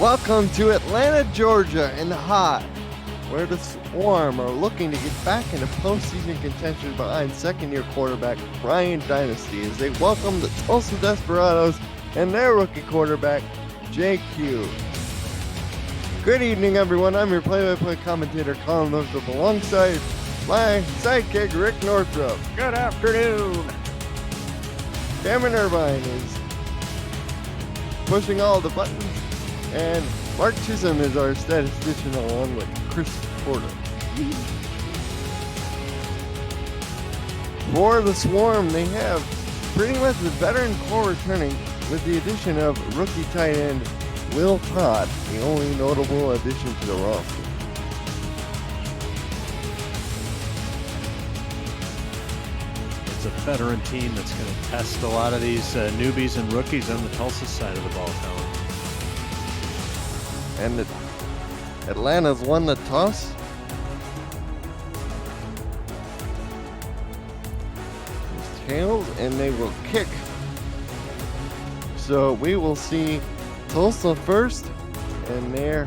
Welcome to Atlanta, Georgia in the hot, where the Swarm are looking to get back into postseason contention behind second-year quarterback Brian Dynasty as they welcome the Tulsa Desperados and their rookie quarterback, JQ. Good evening, everyone. I'm your play-by-play commentator, Colin Northrup, alongside my sidekick, Rick Northrup. Good afternoon. Cameron Irvine is pushing all the buttons, and Mark Chisholm is our statistician along with Chris Porter. For the Swarm, they have pretty much the veteran core returning with the addition of rookie tight end Will Todd, the only notable addition to the roster. It's a veteran team that's going to test a lot of these newbies and rookies on the Tulsa side of the ball, Colin. And Atlanta's won the toss. Tails, and they will kick. So we will see Tulsa first, and their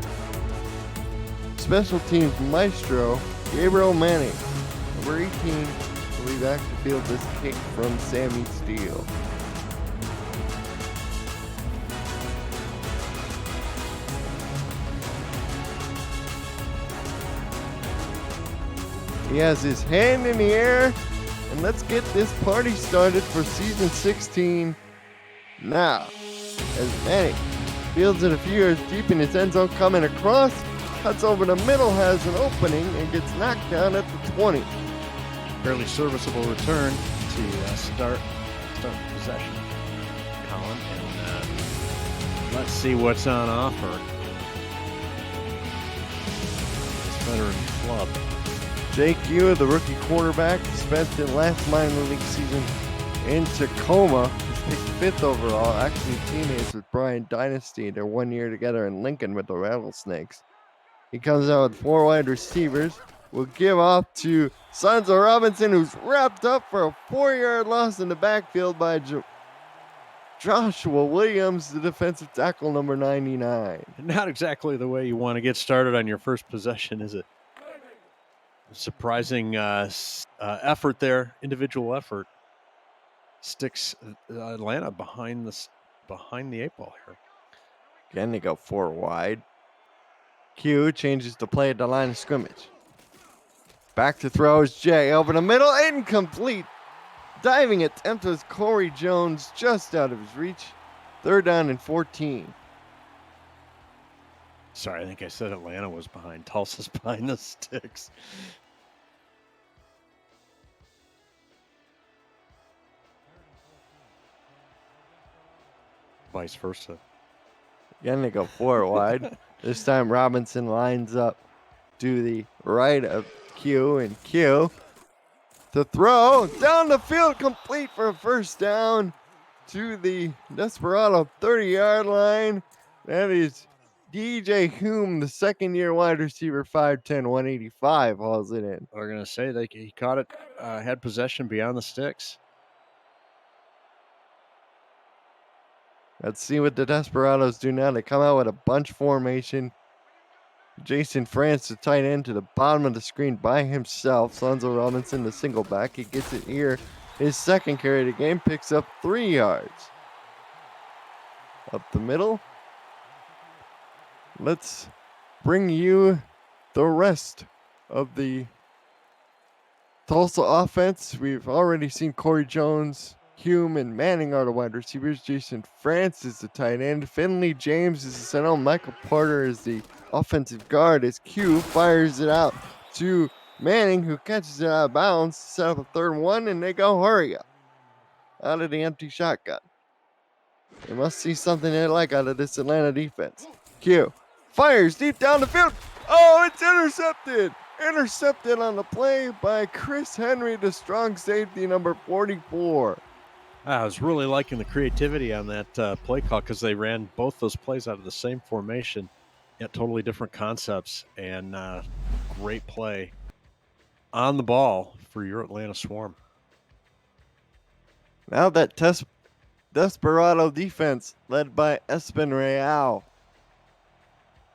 special teams maestro, Gabriel Manning, number 18, will be back to field this kick from Sammy Steele. He has his hand in the air, and let's get this party started for season 16 now. As Manning fields it a few yards deep in his end zone, coming across, cuts over the middle, has an opening, and gets knocked down at the 20. Fairly serviceable return to start possession, Colin. And let's see what's on offer. This veteran club. JQ, the rookie quarterback, spent the last minor league season in Tacoma. He's picked 5th overall, actually teammates with Brian Dynasty. They're 1 year together in Lincoln with the Rattlesnakes. He comes out with 4 wide receivers. Will give off to Sonzo Robinson, who's wrapped up for a 4-yard loss in the backfield by Joshua Williams, the defensive tackle, number 99. Not exactly the way you want to get started on your first possession, is it? Surprising effort there, individual effort. Sticks Atlanta behind the 8 ball here. Again, they go 4 wide. Q changes the play at the line of scrimmage. Back to throw is Jay. Over the middle, incomplete. Diving attempt was Corey Jones, just out of his reach. 3rd down and 14. Sorry, I think I said Atlanta was behind. Tulsa's behind the sticks. Vice versa. Again, they go 4 wide. This time Robinson lines up to the right of Q, and Q to throw down the field, complete for a 1st down to the Desperado 30-yard line. That is DJ Hume, the 2nd-year wide receiver, 5'10", 185, hauls it in. We're going to say he caught it, had possession beyond the sticks. Let's see what the Desperados do now. They come out with a bunch formation. Jason France, the tight end, to the bottom of the screen by himself. Sonzo Robinson, the single back. He gets it here. His 2nd carry of the game, picks up 3 yards. Up the middle. Let's bring you the rest of the Tulsa offense. We've already seen Corey Jones, Hume, and Manning are the wide receivers. Jason France is the tight end. Finley James is the center. Michael Porter is the offensive guard as Q fires it out to Manning, who catches it out of bounds, set up a 3rd and 1, and they go hurry up out of the empty shotgun. They must see something they like out of this Atlanta defense. Q fires deep down the field. Oh, it's intercepted. Intercepted on the play by Chris Henry, the strong safety, number 44. I was really liking the creativity on that play call because they ran both those plays out of the same formation, yet totally different concepts, and great play on the ball for your Atlanta Swarm. Now that Desperado defense led by Espen Real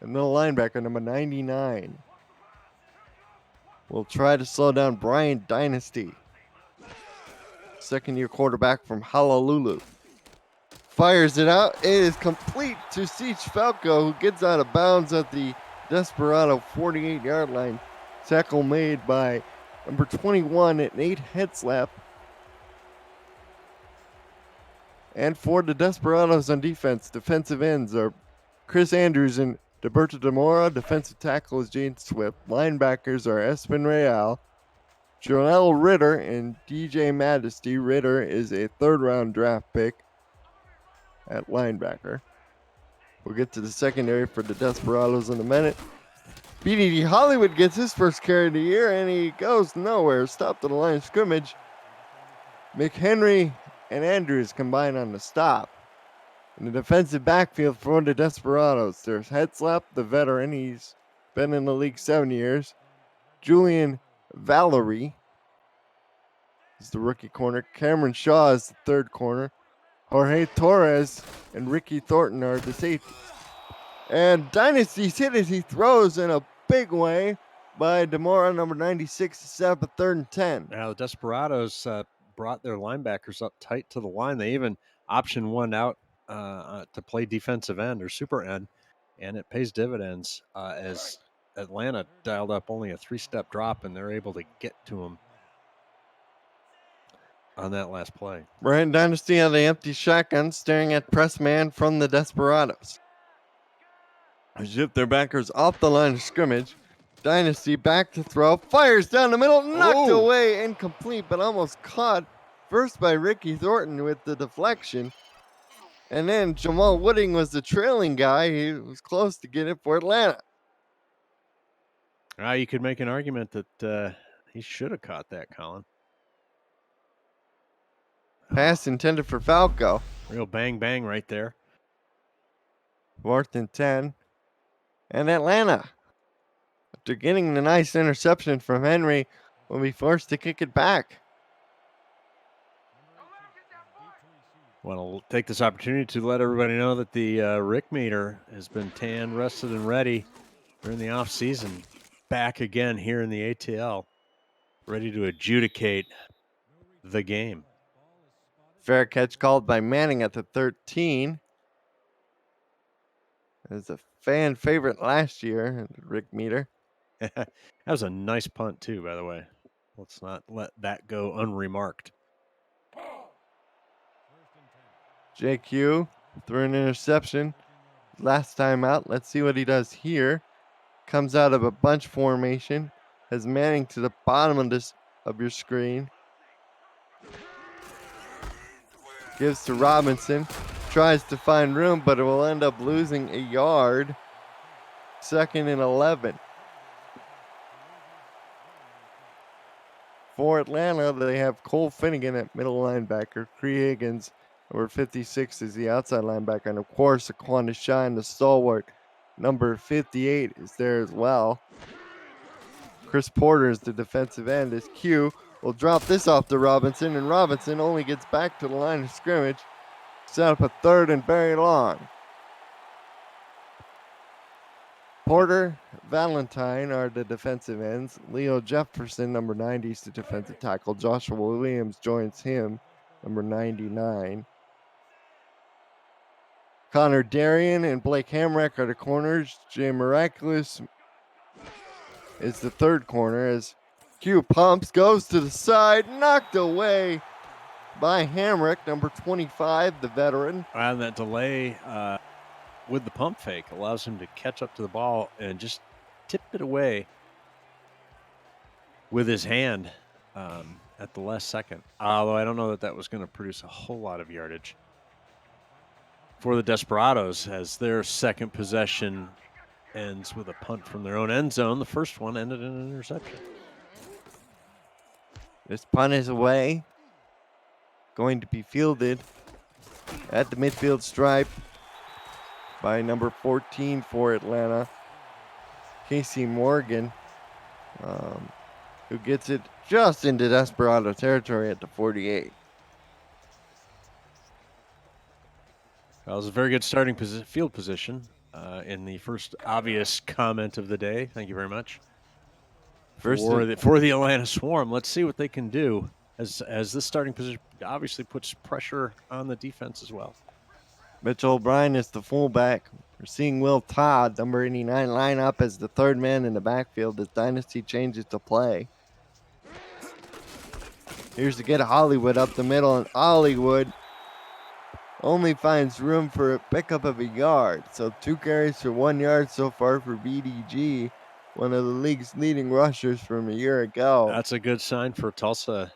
And middle linebacker, number 99. Will try to slow down Brian Dynasty. Second-year quarterback from Honolulu. Fires it out. It is complete to Siege Falco, who gets out of bounds at the Desperado 48-yard line. Tackle made by number 21 at Nate Headslap. And for the Desperados on defense, defensive ends are Chris Andrews and Deberto Demora. Defensive tackle is Jane Swift. Linebackers are Espen Real, Joel Ritter, and DJ Majesty. Ritter is a third-round draft pick at linebacker. We'll get to the secondary for the Desperados in a minute. BDD Hollywood gets his first carry of the year, and he goes nowhere. Stopped at the line of scrimmage. McHenry and Andrews combine on the stop. In the defensive backfield for the Desperados, there's Headslap, the veteran. He's been in the league 7 years. Julian Valerie is the rookie corner. Cameron Shaw is the third corner. Jorge Torres and Ricky Thornton are the safeties. And Dynasty's hit as he throws in a big way by Demora, number 96, to set up a 3rd and 10. Now, the Desperados brought their linebackers up tight to the line. They even optioned one out to play defensive end or super end, and it pays dividends as Atlanta dialed up only a 3-step drop, and they're able to get to him on that last play. Brian Dynasty on the empty shotgun, staring at press man from the Desperados. Zip their backers off the line of scrimmage. Dynasty back to throw, fires down the middle, knocked away, incomplete, but almost caught first by Ricky Thornton with the deflection. And then Jamal Wooding was the trailing guy. He was close to getting it for Atlanta. You could make an argument that he should have caught that, Colin. Pass intended for Falco. Real bang bang right there. 4th and 10. And Atlanta, after getting the nice interception from Henry, will be forced to kick it back. Want to take this opportunity to let everybody know that the Rick meter has been tanned, rested, and ready during the off season. Back again here in the ATL, ready to adjudicate the game. Fair catch called by Manning at the 13. As a fan favorite last year, Rick Meter. That was a nice punt too, by the way. Let's not let that go unremarked. JQ threw an interception last time out. Let's see what he does here. Comes out of a bunch formation. Has Manning to the bottom of your screen. Gives to Robinson. Tries to find room, but it will end up losing a yard. 2nd and 11. For Atlanta, they have Cole Finnegan at middle linebacker. Cree Higgins, number 56, is the outside linebacker. And of course, Aquan Shine, the stalwart, number 58, is there as well. Chris Porter is the defensive end. As Q will drop this off to Robinson, and Robinson only gets back to the line of scrimmage. Set up a 3rd and very long. Porter, Valentine are the defensive ends. Leo Jefferson, number 90, is the defensive tackle. Joshua Williams joins him, number 99. Connor Darien and Blake Hamrick are the corners. Jay Miraculous is the 3rd corner as Q pumps, goes to the side, knocked away by Hamrick, number 25, the veteran. And that delay with the pump fake allows him to catch up to the ball and just tip it away with his hand at the last second. Although I don't know that was going to produce a whole lot of yardage for the Desperados, as their second possession ends with a punt from their own end zone. The first one ended in an interception. This punt is away. Going to be fielded at the midfield stripe by number 14 for Atlanta, Casey Morgan, who gets it just into Desperado territory at the 48. That was a very good starting field position. in the first obvious comment of the day. Thank you very much First, for the Atlanta Swarm. Let's see what they can do as this starting position obviously puts pressure on the defense as well. Mitchell O'Brien is the fullback. We're seeing Will Todd, number 89, line up as the third man in the backfield as Dynasty changes to play. Here's to get Hollywood up the middle, and Hollywood only finds room for a pickup of a yard. So 2 carries for 1 yard so far for BDG, one of the league's leading rushers from a year ago. That's a good sign for Tulsa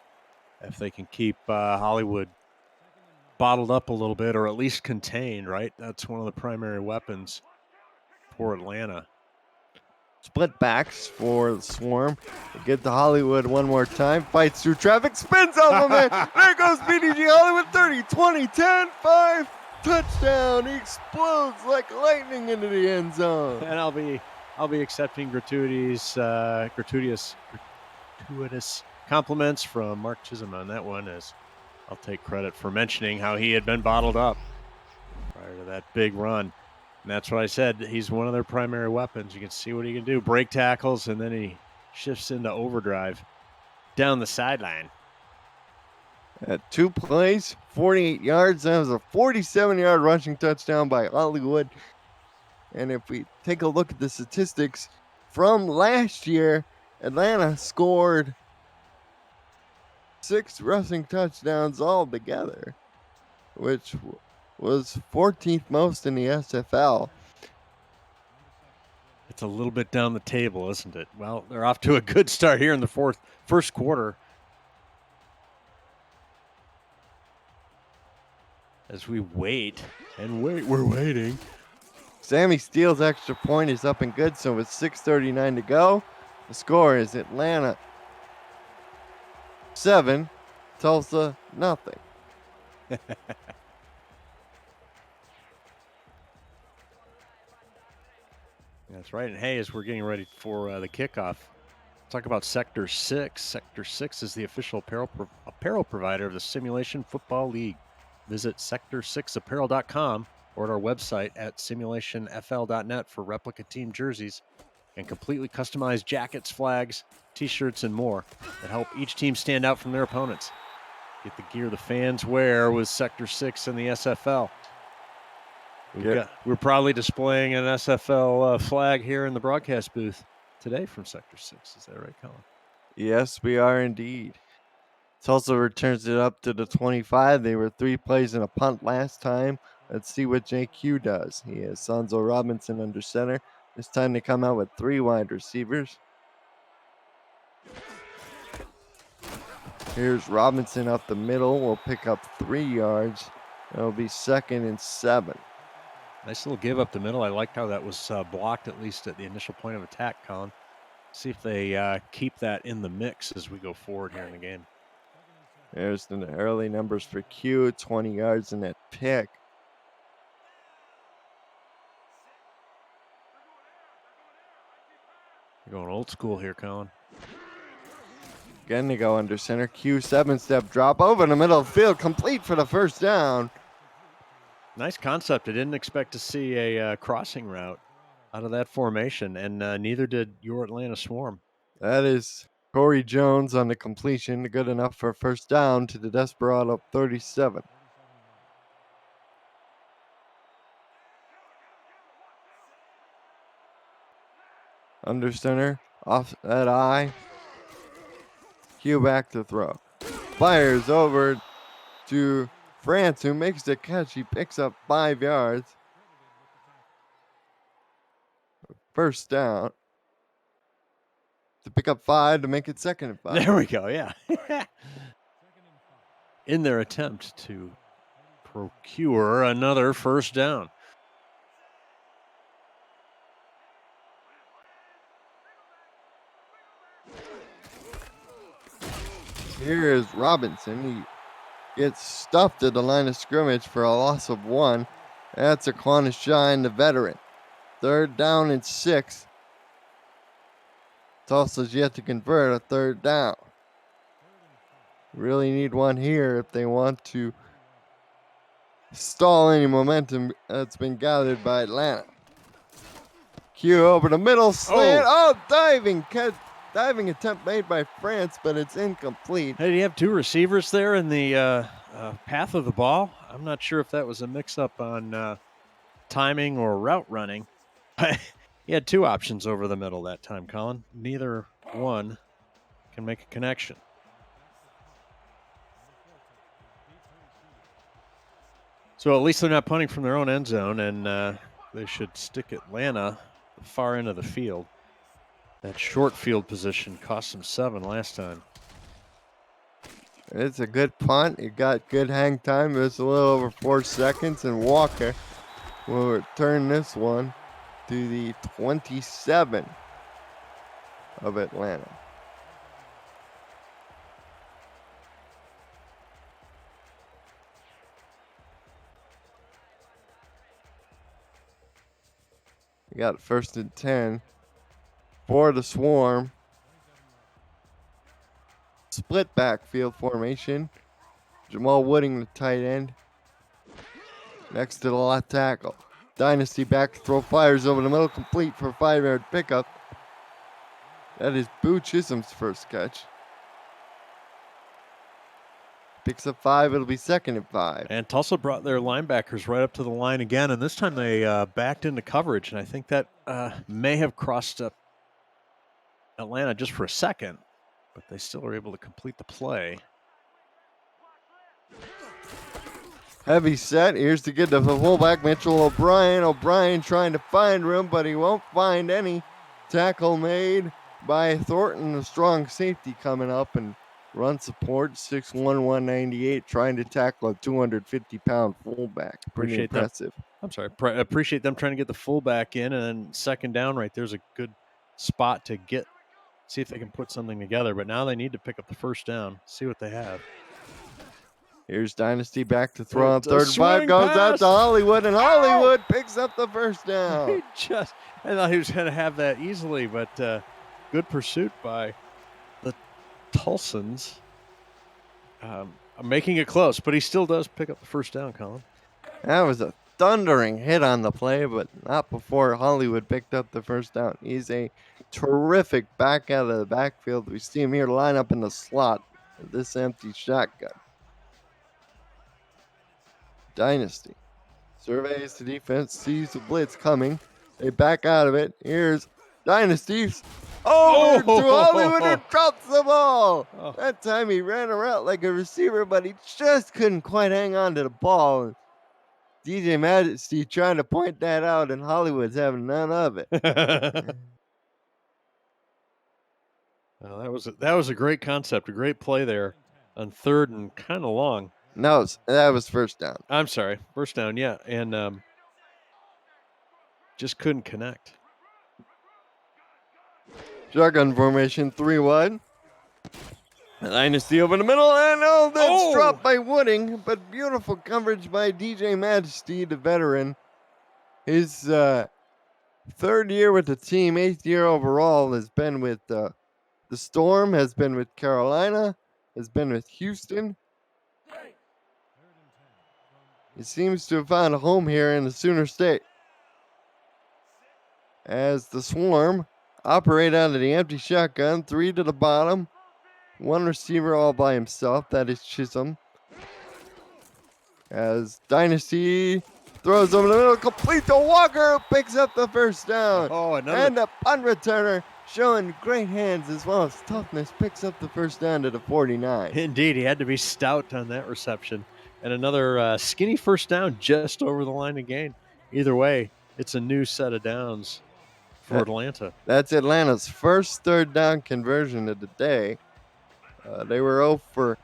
if they can keep Hollywood bottled up a little bit, or at least contained, right? That's one of the primary weapons for Atlanta. Split backs for the Swarm. They get to Hollywood one more time. Fights through traffic. Spins off a man. There goes BDG Hollywood. 30, 20, 10, 5. Touchdown. He explodes like lightning into the end zone. And I'll be accepting gratuitous compliments from Mark Chisholm on that one, as I'll take credit for mentioning how he had been bottled up prior to that big run. And that's what I said. He's one of their primary weapons. You can see what he can do. Break tackles, and then he shifts into overdrive down the sideline. At 2 plays, 48 yards. That was a 47-yard rushing touchdown by Hollywood. And if we take a look at the statistics from last year, Atlanta scored 6 rushing touchdowns altogether, which was 14th most in the SFL. It's a little bit down the table, isn't it? Well, they're off to a good start here in the first quarter. As we wait and wait, we're waiting. Sammy Steele's extra point is up and good, so with 6:39 to go, the score is Atlanta 7, Tulsa nothing. That's right. And hey, as we're getting ready for the kickoff, talk about Sector 6. Sector 6 is the official apparel provider of the Simulation Football League. Visit sector6apparel.com or at our website at simulationfl.net for replica team jerseys and completely customized jackets, flags, t-shirts, and more that help each team stand out from their opponents. Get the gear the fans wear with Sector 6 and the SFL. We're proudly displaying an SFL flag here in the broadcast booth today from Sector 6. Is that right, Colin? Yes, we are indeed. Tulsa returns it up to the 25. They were 3 plays and a punt last time. Let's see what JQ does. He has Sonzo Robinson under center. This time they come out with 3 wide receivers. Here's Robinson up the middle. Will pick up 3 yards. It'll be 2nd and 7. Nice little give up the middle. I liked how that was blocked, at least at the initial point of attack, Colin. See if they keep that in the mix as we go forward here in the game. There's the early numbers for Q, 20 yards in that pick. You're going old school here, Colin. Again, they go under center. Q, 7-step drop over in the middle of the field, complete for the first down. Nice concept. I didn't expect to see a crossing route out of that formation, and neither did your Atlanta Swarm. That is Corey Jones on the completion, good enough for a first down to the Desperado 37. Under center, off that eye. Q back to throw. Fires over to France, who makes the catch. He picks up 5 yards. First down. To pick up 5 to make it 2nd and 5. There we go, yeah. In their attempt to procure another first down. Here is Robinson. He gets stuffed at the line of scrimmage for a loss of 1. That's Aquana Shine, the veteran. 3rd down and 6. Tulsa's yet to convert a 3rd down. Really need one here if they want to stall any momentum that's been gathered by Atlanta. Q over the middle slant. Oh, diving attempt made by France, but it's incomplete. Hey, do you have two receivers there in the path of the ball? I'm not sure if that was a mix-up on timing or route running. He had two options over the middle that time, Colin. Neither one can make a connection. So at least they're not punting from their own end zone, and they should stick Atlanta the far end of the field. That short field position cost them 7 last time. It's a good punt. It got good hang time. It was a little over 4 seconds, and Walker will return this one to the 27 of Atlanta. We got 1st and 10 for the Swarm. Split backfield formation. Jamal Wooding, the tight end. Next to the left tackle. Dynasty back to throw, fires over the middle, complete for a 5-yard pickup. That is Boo Chisholm's first catch. Picks up 5, it'll be 2nd and 5. And Tulsa brought their linebackers right up to the line again, and this time they backed into coverage, and I think that may have crossed up Atlanta just for a second, but they still were able to complete the play. Heavy set. Here's to get to the fullback, Mitchell O'Brien. O'Brien trying to find room, but he won't find any. Tackle made by Thornton, a strong safety coming up, and run support, 6'1", 198, trying to tackle a 250-pound fullback. Pretty impressive. Appreciate them trying to get the fullback in, and then 2nd down right there's a good spot to see if they can put something together. But now they need to pick up the 1st down, see what they have. Here's Dynasty back to throw on 3rd and 5, goes out to Hollywood, and Hollywood picks up the 1st down. I thought he was going to have that easily, but good pursuit by the Tulsans. Making it close, but he still does pick up the 1st down, Colin. That was a thundering hit on the play, but not before Hollywood picked up the 1st down. He's a terrific back out of the backfield. We see him here line up in the slot with this empty shotgun. Dynasty surveys the defense, sees the blitz coming. They back out of it. Here's Dynasty. Over to Hollywood and drops the ball. That time he ran around like a receiver, but he just couldn't quite hang on to the ball. DJ Majesty trying to point that out, and Hollywood's having none of it. Well, that was a great concept, a great play there on 3rd and kind of long. No, that was 1st down. I'm sorry, 1st down, yeah, and just couldn't connect. Shotgun formation, 3 wide. Dynasty over the middle, and that's dropped by Wooding, but beautiful coverage by DJ Majesty, the veteran. His 3rd year with the team, 8th year overall, has been with the Storm, has been with Carolina, has been with Houston. He seems to have found a home here in the Sooner State. As the Swarm operate out of the empty shotgun, 3 to the bottom. 1 receiver all by himself, that is Chisholm. As Dynasty throws over the middle, complete to Walker, who picks up the 1st down. And the punt returner showing great hands as well as toughness, picks up the 1st down to the 49. Indeed, he had to be stout on that reception. And another skinny 1st down just over the line again. Either way, it's a new set of downs for Atlanta. That's Atlanta's first 3rd down conversion of the day. They were 0 for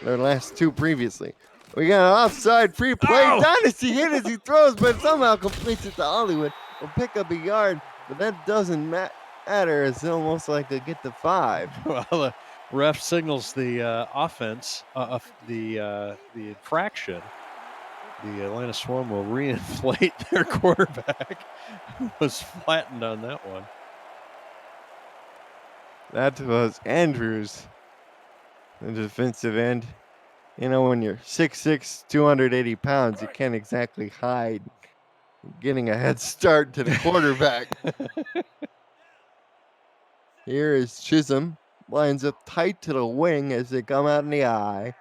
their last 2 previously. We got an offside free play. Dynasty hit as he throws, but somehow completes it to Hollywood. Will pick up a yard, but that doesn't matter. It's almost like they get to 5. Well, the ref signals the offense of the infraction. The Atlanta Swarm will reinflate their quarterback, who was flattened on that one. That was Andrews, the defensive end. You know, when you're 6'6", 280 pounds, you can't exactly hide getting a head start to the quarterback. Here is Chisholm. Lines up tight to the wing as they come out in the eye.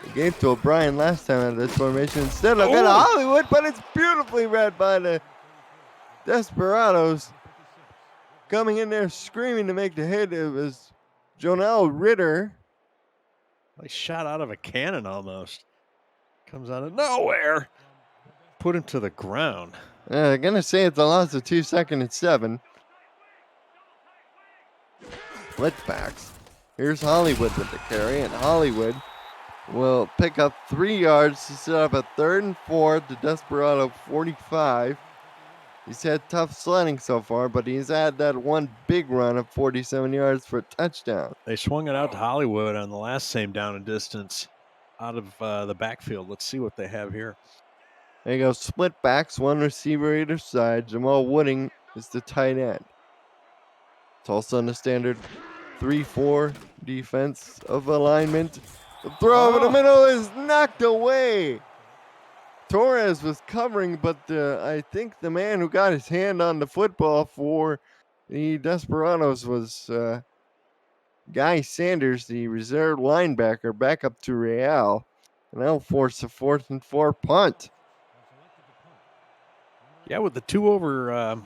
They gave to O'Brien last time out of this formation. Instead, they'll get to Hollywood, but it's beautifully read by the Desperados. Coming in there screaming to make the hit, it was Jonell Ritter. Like shot out of a cannon almost. Comes out of nowhere. Put him to the ground. I'm going to say it's a loss of 2 2nd and 7. Splitbacks. Here's Hollywood with the carry, and Hollywood will pick up 3 yards to set up a 3rd and 4 to Desperado 45. He's had tough sledding so far, but he's had that one big run of 47 yards for a touchdown. They swung it out to Hollywood on the last same down and distance out of the backfield. Let's see what they have here. There you go, split backs, one receiver either side. Jamal Wooding is the tight end. Tulsa on the standard 3-4 defense of alignment. The throw over the middle is knocked away. Torres was covering, but I think the man who got his hand on the football for the Desperados was Guy Sanders, the reserve linebacker, back up to Real. And that'll force a 4th and 4 punt. Yeah, with the 2 over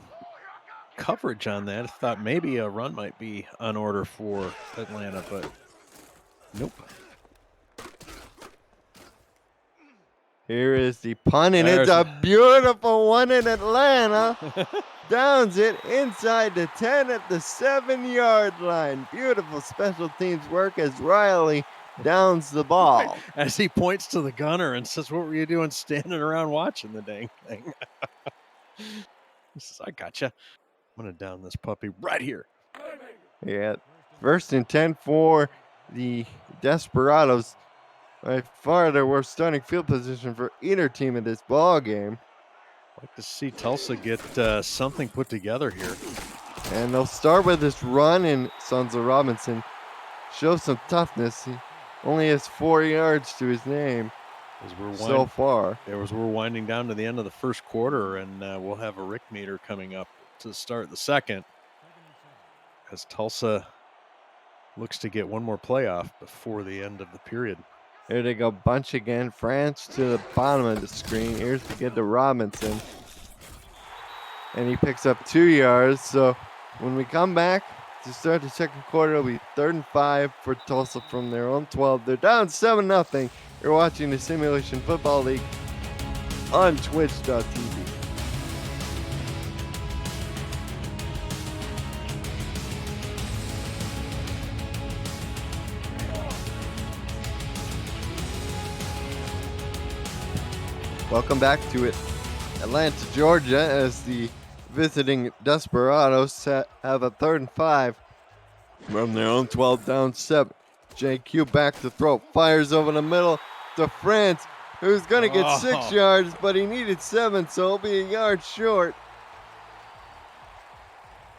coverage on that, I thought maybe a run might be on order for Atlanta, but nope. Here is the punt, and it's a beautiful one in Atlanta. Downs it inside the 10 at the 7-yard line. Beautiful special teams work as Riley downs the ball. As he points to the gunner and says, "What were you doing standing around watching the dang thing?" He says, "I gotcha. I'm going to down this puppy right here." Yeah, 1st and 10 for the Desperados. By far their worst starting field position for either team in this ball game. I'd like to see Tulsa get something put together here. And they'll start with this run, and Sons of Robinson shows some toughness. He only has 4 yards to his name so far. We're winding down to the end of the first quarter, and we'll have a Rick meter coming up to start the second, as Tulsa looks to get one more playoff before the end of the period. Here they go, bunch again. France to the bottom of the screen. Here's to get to Robinson. And he picks up 2 yards. So when we come back to start the second quarter, it'll be 3rd and 5 for Tulsa from their own 12. They're down 7-0. You're watching the Simulation Football League on Twitch.tv. Welcome back to it, Atlanta, Georgia, as the visiting Desperados have a 3rd and 5 from their own 12, down 7. JQ back to throw, fires over the middle to France, who's going to get 6 yards, but he needed 7, so he'll be a yard short.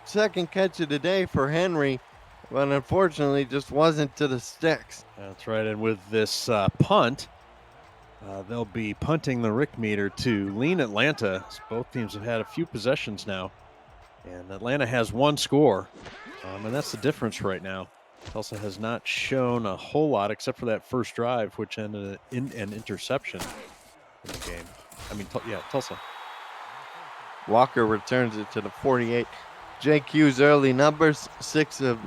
Second catch of the day for Henry, but unfortunately just wasn't to the sticks. That's right, and with this punt, they'll be punting the Rick meter to lean Atlanta. Both teams have had a few possessions now, and Atlanta has 1 score, and that's the difference right now. Tulsa has not shown a whole lot except for that first drive, which ended in an interception in the game. I mean, Tulsa. Walker returns it to the 48. JQ's early numbers, 6 of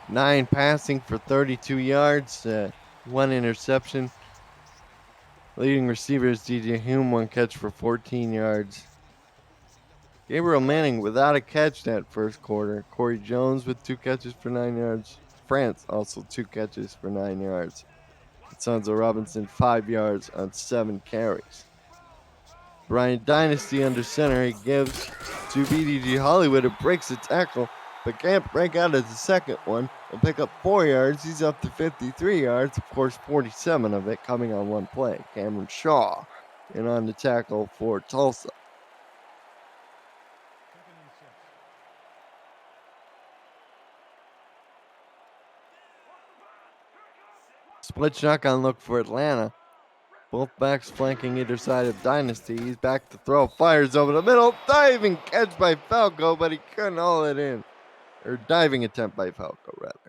9 passing for 32 yards, 1 interception. Leading receivers, DJ Hume, 1 catch for 14 yards. Gabriel Manning without a catch that first quarter. Corey Jones with 2 catches for 9 yards. France also 2 catches for 9 yards. Sons of Robinson 5 yards on 7 carries. Brian Dynasty under center. He gives to BDG Hollywood, who breaks a tackle, but can't break out of the second one. He'll pick up 4 yards. He's up to 53 yards. Of course, 47 of it coming on 1 play. Cameron Shaw in on the tackle for Tulsa. Split shotgun look for Atlanta. Both backs flanking either side of Dynasty. He's back to throw. Fires over the middle. Diving catch by Falco, but he couldn't haul it in. Or diving attempt by Falco, rather.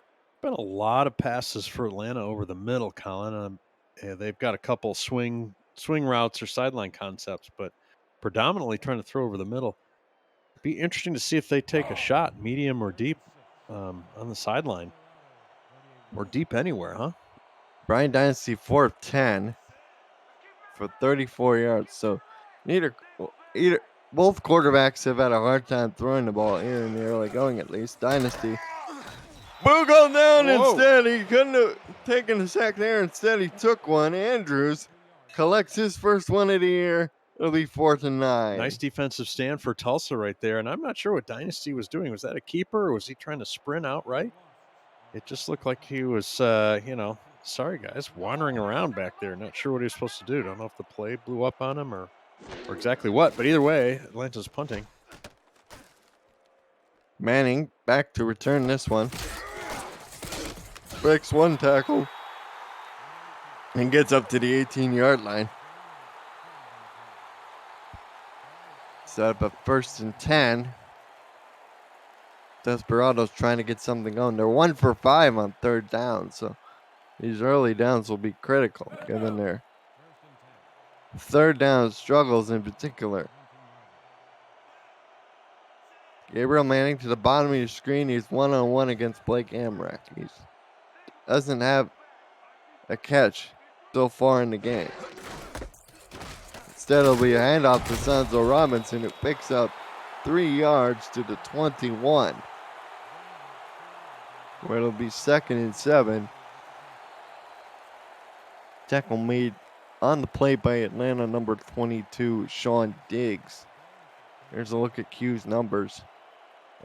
Been a lot of passes for Atlanta over the middle, Colin. They've got a couple swing routes or sideline concepts, but predominantly trying to throw over the middle. Be interesting to see if they take a shot, medium or deep, on the sideline, or deep anywhere, huh? Brian Dynasty 4 of 10 for 34 yards. So either both quarterbacks have had a hard time throwing the ball here in the early going, at least. Dynasty. Boo goes down instead. He couldn't have taken a sack there. Instead, he took one. Andrews collects his first one of the year. It'll be 4th and 9. Nice defensive stand for Tulsa right there. And I'm not sure what Dynasty was doing. Was that a keeper or was he trying to sprint outright? It just looked like he was, sorry guys, wandering around back there. Not sure what he was supposed to do. Don't know if the play blew up on him or exactly what. But either way, Atlanta's punting. Manning back to return this one. Breaks one tackle and gets up to the 18-yard line. Set up a 1st and 10. Desperado's trying to get something going. They're 1 for 5 on 3rd down, so these early downs will be critical given their 3rd down struggles in particular. Gabriel Manning to the bottom of your screen. He's 1-on-1 against Blake Amrak. He doesn't have a catch so far in the game. Instead, it'll be a handoff to Sanzo Robinson, who picks up 3 yards to the 21, where it'll be 2nd and 7. Tackle made on the play by Atlanta number 22, Sean Diggs. Here's a look at Q's numbers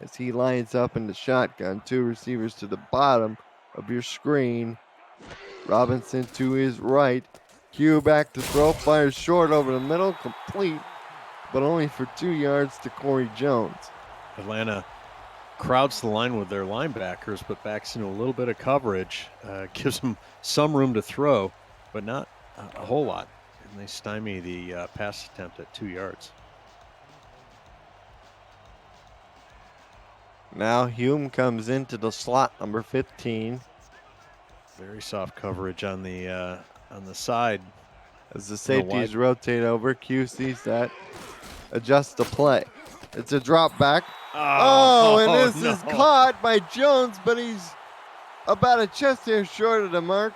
as he lines up in the shotgun. 2 receivers to the bottom of your screen. Robinson to his right. Q back to throw, fires short over the middle, complete, but only for 2 yards to Corey Jones. Atlanta crowds the line with their linebackers, but backs into a little bit of coverage, gives them some room to throw, but not a whole lot. And they stymie the pass attempt at 2 yards. Now Hume comes into the slot, number 15. Very soft coverage on the side. As the safeties rotate over, Q sees that, adjusts the play. It's a drop back. Oh, and this is caught by Jones, but he's about a chest hair short of the mark.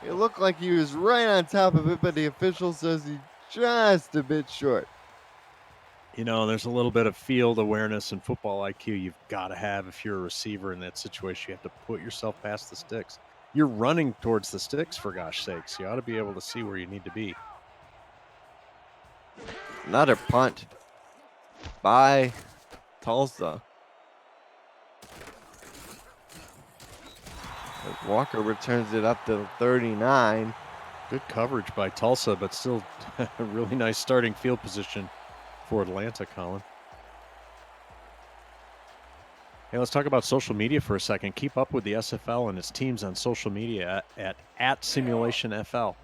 It looked like he was right on top of it, but the official says he's just a bit short. You know, there's a little bit of field awareness and football IQ you've got to have if you're a receiver in that situation. You have to put yourself past the sticks. You're running towards the sticks, for gosh sakes. You ought to be able to see where you need to be. Another punt by Tulsa. As Walker returns it up to the 39. Good coverage by Tulsa, but still a really nice starting field position for Atlanta, Colin. Hey, let's talk about social media for a second. Keep up with the SFL and its teams on social media at Simulationfl.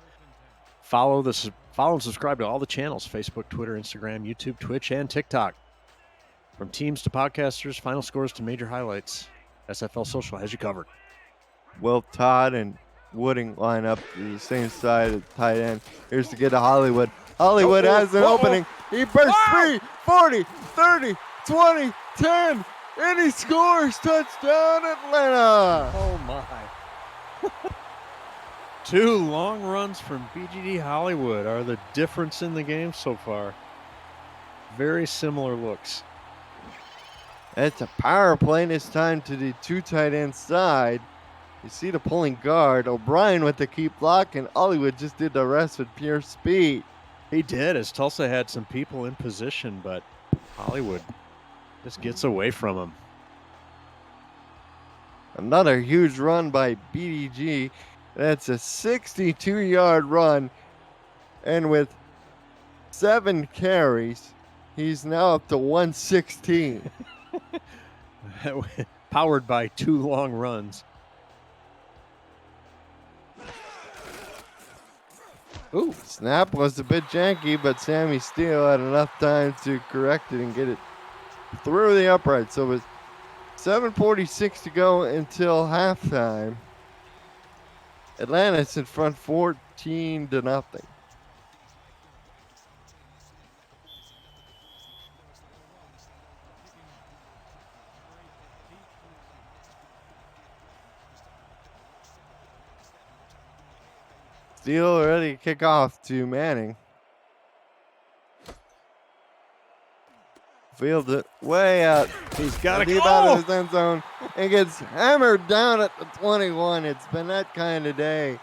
Follow and subscribe to all the channels: Facebook, Twitter, Instagram, YouTube, Twitch, and TikTok. From teams to podcasters, final scores to major highlights, SFL Social has you covered. Will Todd and Wooding line up to the same side of the tight end. Here's to get to Hollywood. Hollywood has an opening. He bursts 3, 40, 30, 20, 10, and he scores. Touchdown, Atlanta. Oh, my. 2 long runs from BGD Hollywood are the difference in the game so far. Very similar looks. It's a power play this time to the 2 tight end side. You see the pulling guard. O'Brien with the key block, and Hollywood just did the rest with pure speed. He did, as Tulsa had some people in position, but Hollywood just gets away from him. Another huge run by BDG. That's a 62-yard run. And with 7 carries, he's now up to 116. Powered by 2 long runs. Ooh. Snap was a bit janky, but Sammy Steele had enough time to correct it and get it through the upright. So with 7:46 to go until halftime, Atlanta's in front 14-0. Steele ready to kick off to Manning. Fields it way out. He's got to Deep out of his end zone and gets hammered down at the 21. It's been that kind of day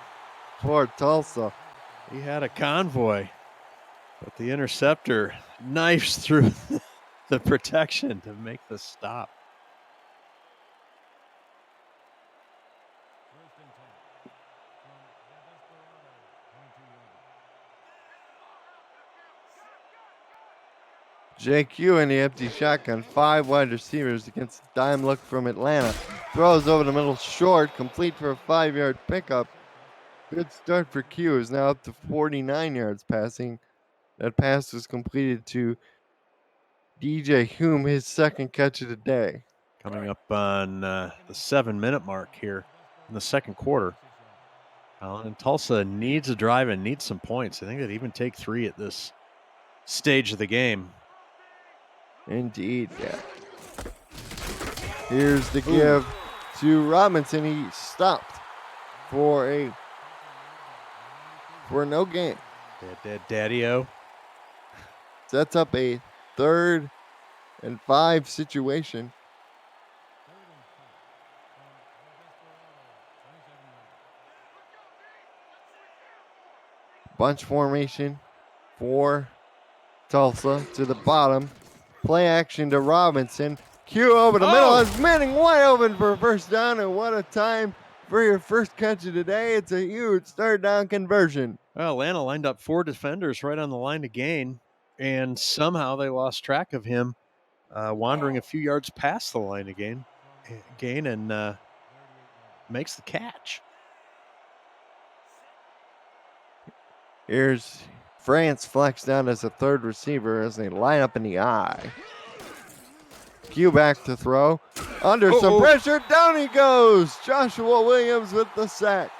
for Tulsa. He had a convoy, but the interceptor knifes through the protection to make the stop. JQ in the empty shotgun, 5 wide receivers against a dime look from Atlanta. Throws over the middle short, complete for a 5-yard pickup. Good start for Q, is now up to 49 yards passing. That pass was completed to DJ Hume, his second catch of the day. Coming up on the 7-minute mark here in the second quarter. And Tulsa needs a drive and needs some points. I think they'd even take 3 at this stage of the game. Indeed, yeah. Here's the give to Robinson. He stopped for no gain. Daddy-o. Sets up a 3rd and 5 situation. Bunch formation for Tulsa to the bottom. Play action to Robinson. Q over the middle. It's Manning wide open for a first down. And what a time for your first catch of the day. It's a huge third down conversion. Well, Atlanta lined up 4 defenders right on the line to gain, and somehow they lost track of him, wandering a few yards past the line to gain and makes the catch. Here's France flexed down as a 3rd receiver as they line up in the eye. Q back to throw. Under some pressure, down he goes. Joshua Williams with the sack.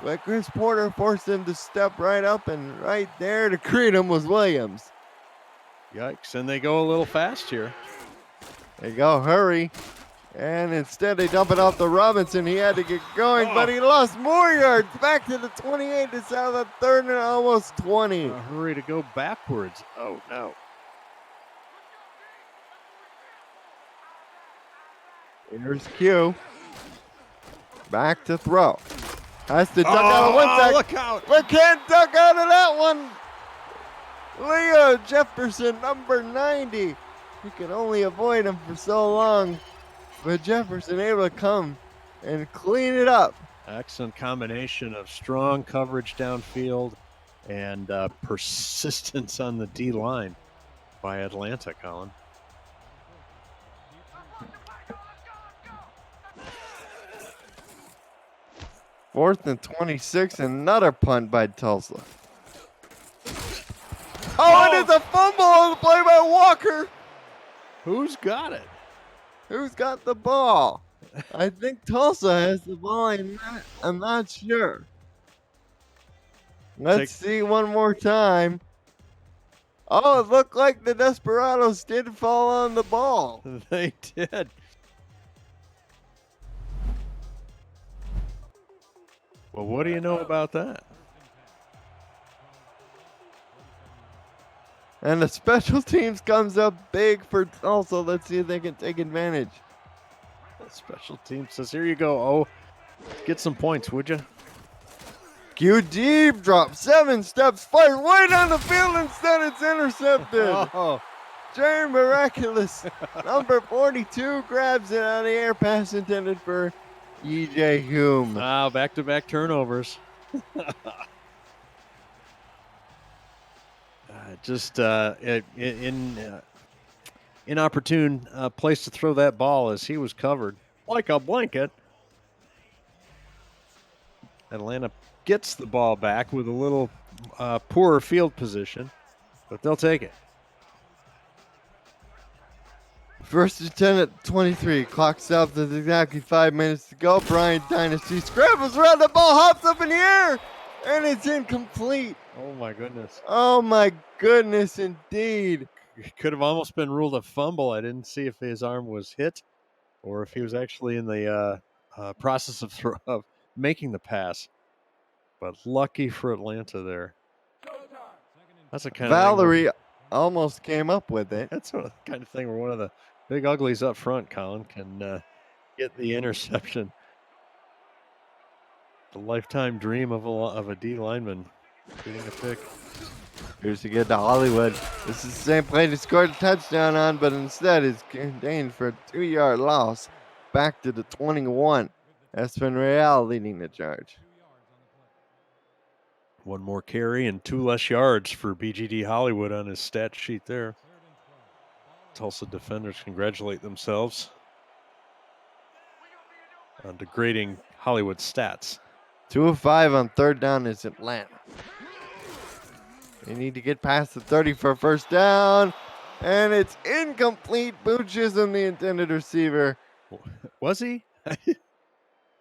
But Chris Porter forced him to step right up, and right there to greet him was Williams. Yikes, and they go a little fast here. They go, hurry. And instead they dump it off to Robinson. He had to get going, but he lost more yards. Back to the 28. It's out of the 3rd and almost 20. A hurry to go backwards. Oh, no. Here's Q. Back to throw. Has to duck out of one sack. Look out. But can't duck out of that one. Leo Jefferson, number 90. He could only avoid him for so long. But Jefferson able to come and clean it up. Excellent combination of strong coverage downfield and persistence on the D-line by Atlanta, Colin. Fourth and 26, another punt by Tulsa. And it's a fumble on the play by Walker. Who's got it? Who's got the ball? I think Tulsa has the ball. I'm not sure. Let's see one more time. Oh, it looked like the Desperados did fall on the ball. They did. Well, what do you know about that? And the special teams comes up big for Tulsa. Let's see if they can take advantage. The special team says, here you go. Oh, get some points, would you? Q deep drop, 7 steps, fires way down the field. Instead, it's intercepted. Jerry Miraculous, number 42, grabs it out of the air. Pass intended for E.J. Hume. Wow, back-to-back turnovers. Inopportune place to throw that ball as he was covered like a blanket. Atlanta gets the ball back with a little poorer field position, but they'll take it. First and 10 at 23. Clock stops with exactly 5 minutes to go. Bryant Dynasty scrambles around the ball, hops up in the air, and it's incomplete. Oh my goodness. Oh my goodness, indeed. It could have almost been ruled a fumble. I didn't see if his arm was hit or if he was actually in the process of making the pass. But lucky for Atlanta there. That's the kind of Valerie thing almost came up with it. that's the kind of thing where one of the big uglies up front, Colin, can get the interception. The lifetime dream of a D lineman getting a pick. Here's to get to Hollywood. This is the same play they scored a touchdown on, but instead is contained for a 2-yard loss. Back to the 21. Esport leading the charge. One more carry and 2 less yards for BGD Hollywood on his stat sheet there. Tulsa defenders congratulate themselves on degrading Hollywood stats. 2 of 5 on third down is Atlanta. They need to get past the 30 for a first down. And it's incomplete. Boot Chisholm, the intended receiver. Was he?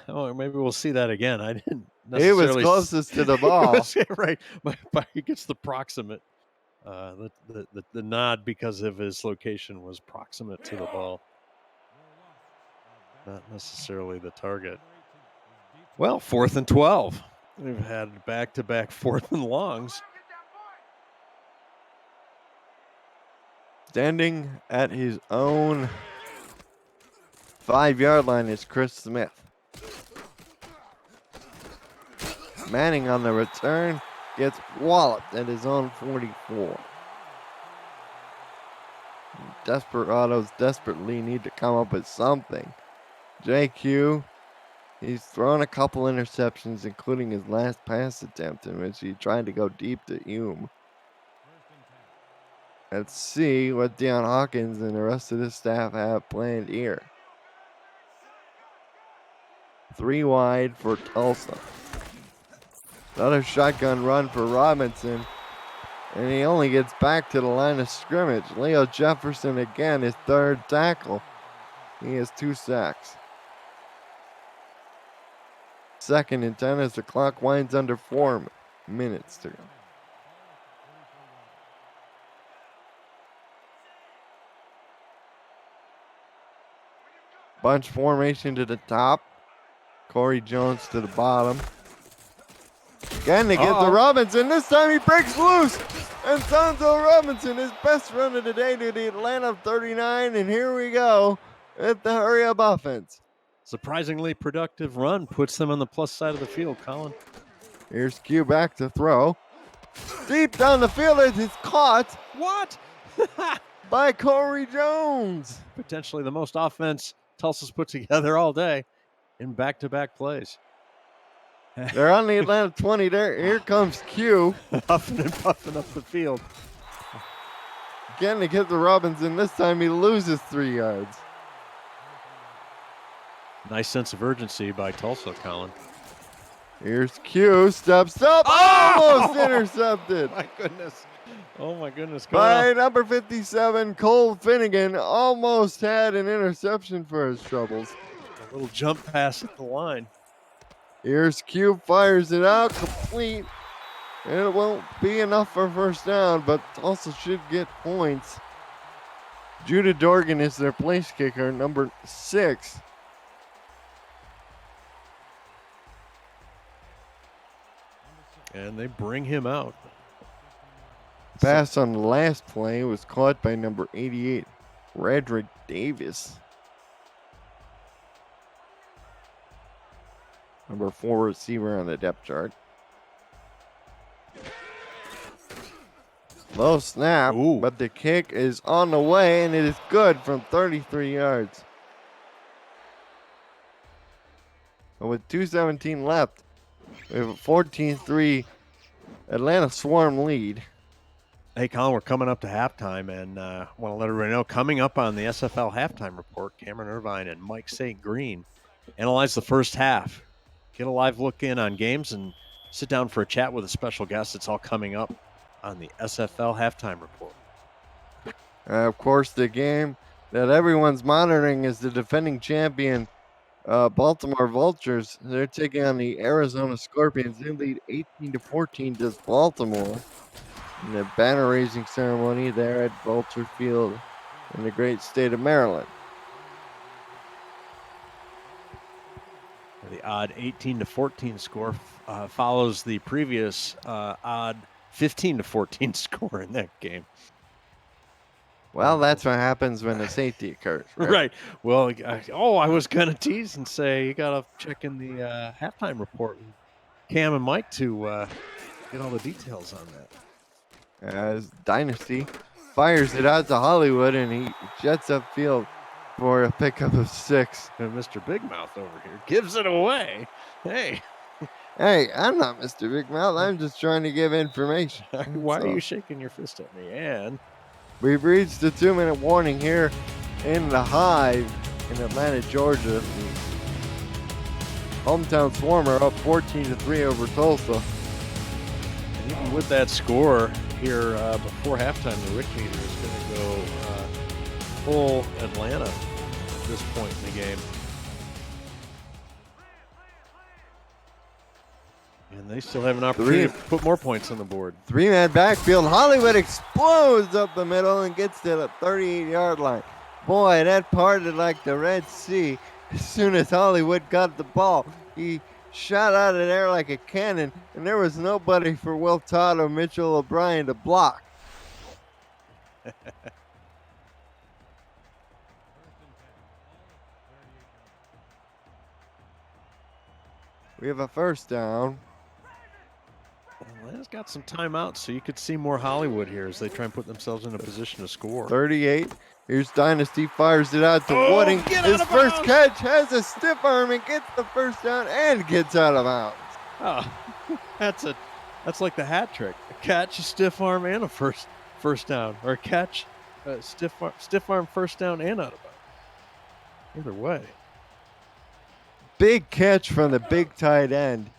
Oh, maybe we'll see that again. I didn't He was necessarily. closest to the ball. Right, but he gets the proximate. The nod because of his location was proximate to the ball, not necessarily the target. Well, 4th and 12. We've had back-to-back 4th and longs. Standing at his own 5-yard line is Chris Smith. Manning on the return gets walloped at his own 44. Desperados desperately need to come up with something. JQ, he's thrown a couple interceptions, including his last pass attempt in which he tried to go deep to Hume. Let's see what Deion Hawkins and the rest of the staff have planned here. 3 wide for Tulsa. Another shotgun run for Robinson. And he only gets back to the line of scrimmage. Leo Jefferson again, his 3rd tackle. He has 2 sacks. 2nd and 10 as the clock winds under 4 minutes to go. Bunch formation to the top. Corey Jones to the bottom. Again, they get to Robinson. This time he breaks loose. And Sonzo Robinson, his best run of the day to the Atlanta 39. And here we go at the hurry-up offense. Surprisingly productive run puts them on the plus side of the field, Colin. Here's Q back to throw. Deep down the field, it is caught. What? By Corey Jones. Potentially the most offense Tulsa's put together all day in back-to-back plays. They're on the Atlanta 20 there. Here comes Q. Huffing and puffing up the field. Again, they get to Robinson. This time he loses 3 yards. Nice sense of urgency by Tulsa, Colin. Here's Q. Steps up. Almost intercepted. My goodness. Oh, my goodness. By number 57, Cole Finnegan almost had an interception for his troubles. A little jump pass at the line. Here's Q, fires it out, complete. And it won't be enough for first down, but Tulsa should get points. Judah Dorgan is their place kicker, number 6. And they bring him out. Pass on the last play was caught by number 88, Radrick Davis. Number 4 receiver on the depth chart. Low snap, but the kick is on the way, and it is good from 33 yards. And with 2:17 left, we have a 14-3 Atlanta Swarm lead. Hey, Colin, we're coming up to halftime, and I want to let everybody know, coming up on the SFL halftime report, Cameron Irvine and Mike St. Green analyze the first half. Get a live look in on games and sit down for a chat with a special guest. It's all coming up on the SFL halftime report. Of course, the game that everyone's monitoring is the defending champion, Baltimore Vultures. They're taking on the Arizona Scorpions. They lead 18-14 to Baltimore in the banner raising ceremony there at Vulture Field in the great state of Maryland. The odd 18-14 score follows the previous odd 15-14 score in that game. Well, that's what happens when a safety occurs, right? Right. Well, I was going to tease and say you got to check in the halftime report with Cam and Mike to get all the details on that. As Dynasty fires it out to Hollywood, and he jets upfield for a pickup of 6. And Mr. Big Mouth over here gives it away. Hey. Hey, I'm not Mr. Big Mouth. I'm just trying to give information. Why are you shaking your fist at me? And we've reached the 2-minute warning here in the Hive in Atlanta, Georgia. Hometown Swarmer up 14-3 over Tulsa. And even with that score here before halftime, the Rick meter is going to go full Atlanta at this point in the game. And they still have an opportunity to put more points on the board. 3-man backfield. Hollywood explodes up the middle and gets to the 38-yard line. Boy, that parted like the Red Sea. As soon as Hollywood got the ball, he shot out of there like a cannon, and there was nobody for Will Todd or Mitchell O'Brien to block. We have a first down. Atlanta's got some timeouts, so you could see more Hollywood here as they try and put themselves in a position to score. 38. Here's Dynasty, fires it out to Wooding. His first catch has a stiff arm and gets the first down and gets out of bounds. Oh, that's like the hat trick: a catch, a stiff arm, and a first down, or a catch, stiff arm, first down, and out of bounds. Either way, big catch from the big tight end,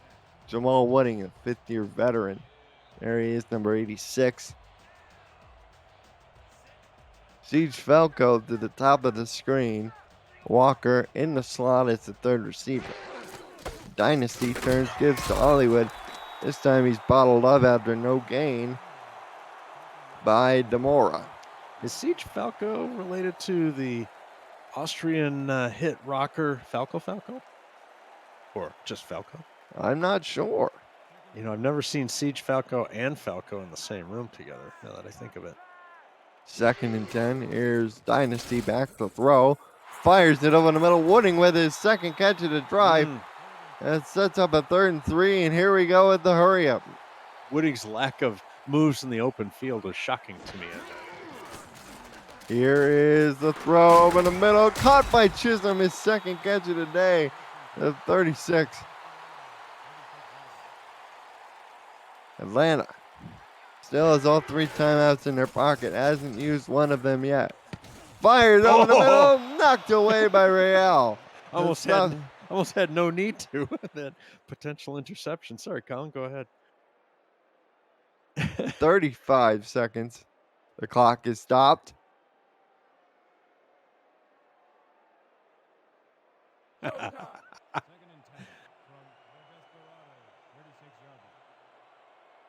Jamal Wooding, a fifth-year veteran. There he is, number 86. Siege Falco to the top of the screen. Walker in the slot as the third receiver. Dynasty turns, gives to Hollywood. This time he's bottled up after no gain by Demora. Is Siege Falco related to the Austrian hit rocker Falco? Or just Falco? I'm not sure. You know, I've never seen Siege Falco and Falco in the same room together, now that I think of it. 2nd and 10. Here's Dynasty back to throw. Fires it over the middle. Wooding with his second catch of the drive. That sets up a 3rd and 3, and here we go with the hurry up. Wooding's lack of moves in the open field was shocking to me. Here is the throw over the middle. Caught by Chisholm, his second catch of the day. The 36. Atlanta still has all 3 timeouts in their pocket. Hasn't used one of them yet. Fired over the middle. Knocked away by Real. Almost had no need to. That potential interception. Sorry, Colin, go ahead. 35 seconds. The clock is stopped.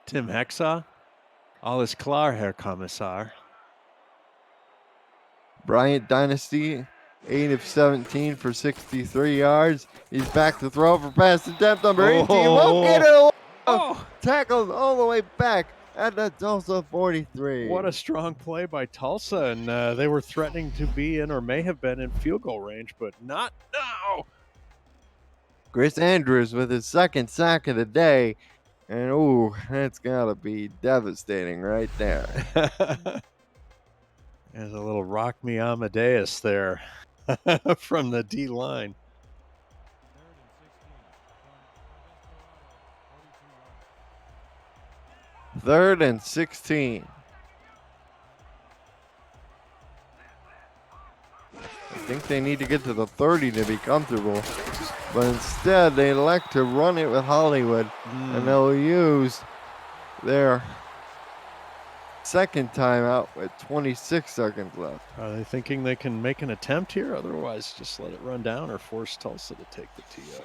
Tim Hexa. Alles klar, Herr Kommissar. Bryant Dynasty, 8 of 17 for 63 yards. He's back to throw for pass attempt number 18. Won't get it away. Tackled all the way back at the Tulsa 43. What a strong play by Tulsa, and they were threatening to be in, or may have been in, field goal range, but not now. Chris Andrews with his second sack of the day. And, ooh, that's got to be devastating right there. There's a little Rock Me Amadeus there from the D-line. Third and 16. I think they need to get to the 30 to be comfortable. But instead, they elect to run it with Hollywood, and they'll use their second timeout with 26 seconds left. Are they thinking they can make an attempt here? Otherwise, just let it run down or force Tulsa to take the TO?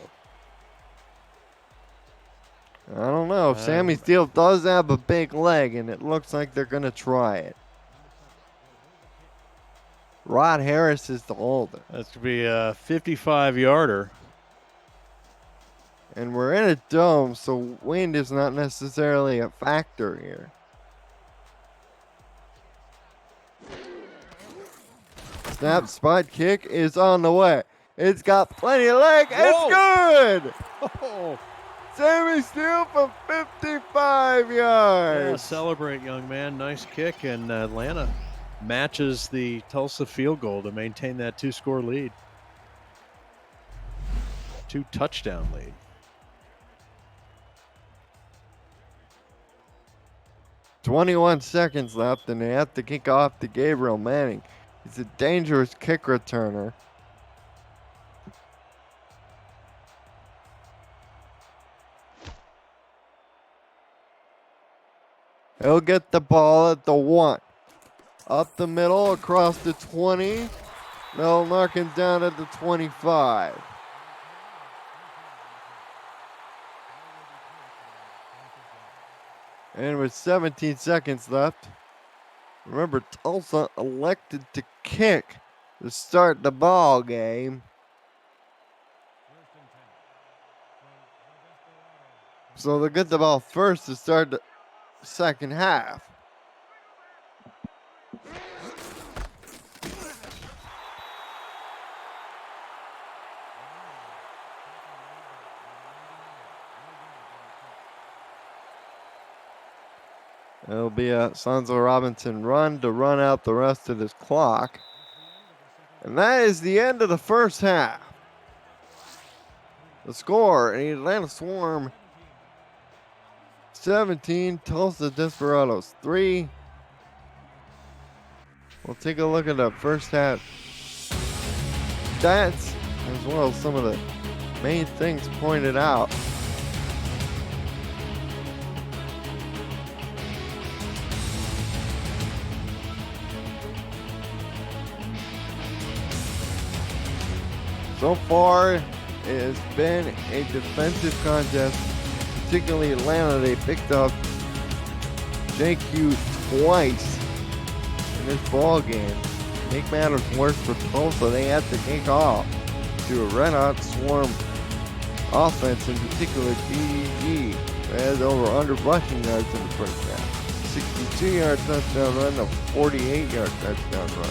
I don't know. Sammy Steele does have a big leg, and it looks like they're going to try it. Rod Harris is the holder. That's going to be a 55-yarder. And we're in a dome, so wind is not necessarily a factor here. Snap spot kick is on the way. It's got plenty of leg. Whoa. It's good. Oh. Sammy Steele from 55 yards. Yeah, celebrate, young man. Nice kick, and Atlanta matches the Tulsa field goal to maintain that 2-score lead. 2-touchdown lead. "21 seconds left, and they have to kick off to Gabriel Manning. He's a dangerous kick returner. He'll get the ball at the 1. Up the middle, across the 20. They'll knock him down at the 25. And with 17 seconds left, remember, Tulsa elected to kick to start the ball game. So they'll get the ball first to start the second half. It'll be a Sonzo Robinson run to run out the rest of this clock. And that is the end of the first half. The score, in Atlanta Swarm 17, Tulsa Desperados 3. We'll take a look at the first half stats, as well as some of the main things pointed out. So far, it has been a defensive contest, particularly Atlanta. They picked up JQ twice in this ball game. Make matters worse for Tulsa, they had to kick off to a red-hot Swarm offense, in particular DDG, who has over under rushing yards in the first half. 62-yard touchdown run, a 48-yard touchdown run.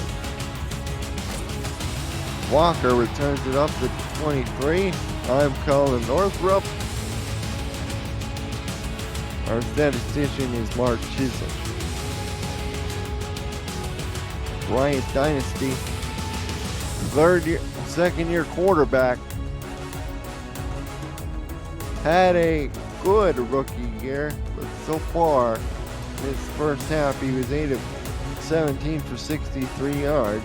Walker returns it up to 23. I'm Colin Northrup. Our statistician is Mark Chisholm. Bryant Dynasty, second-year quarterback, had a good rookie year, but so far in his first half he was 8 of 17 for 63 yards.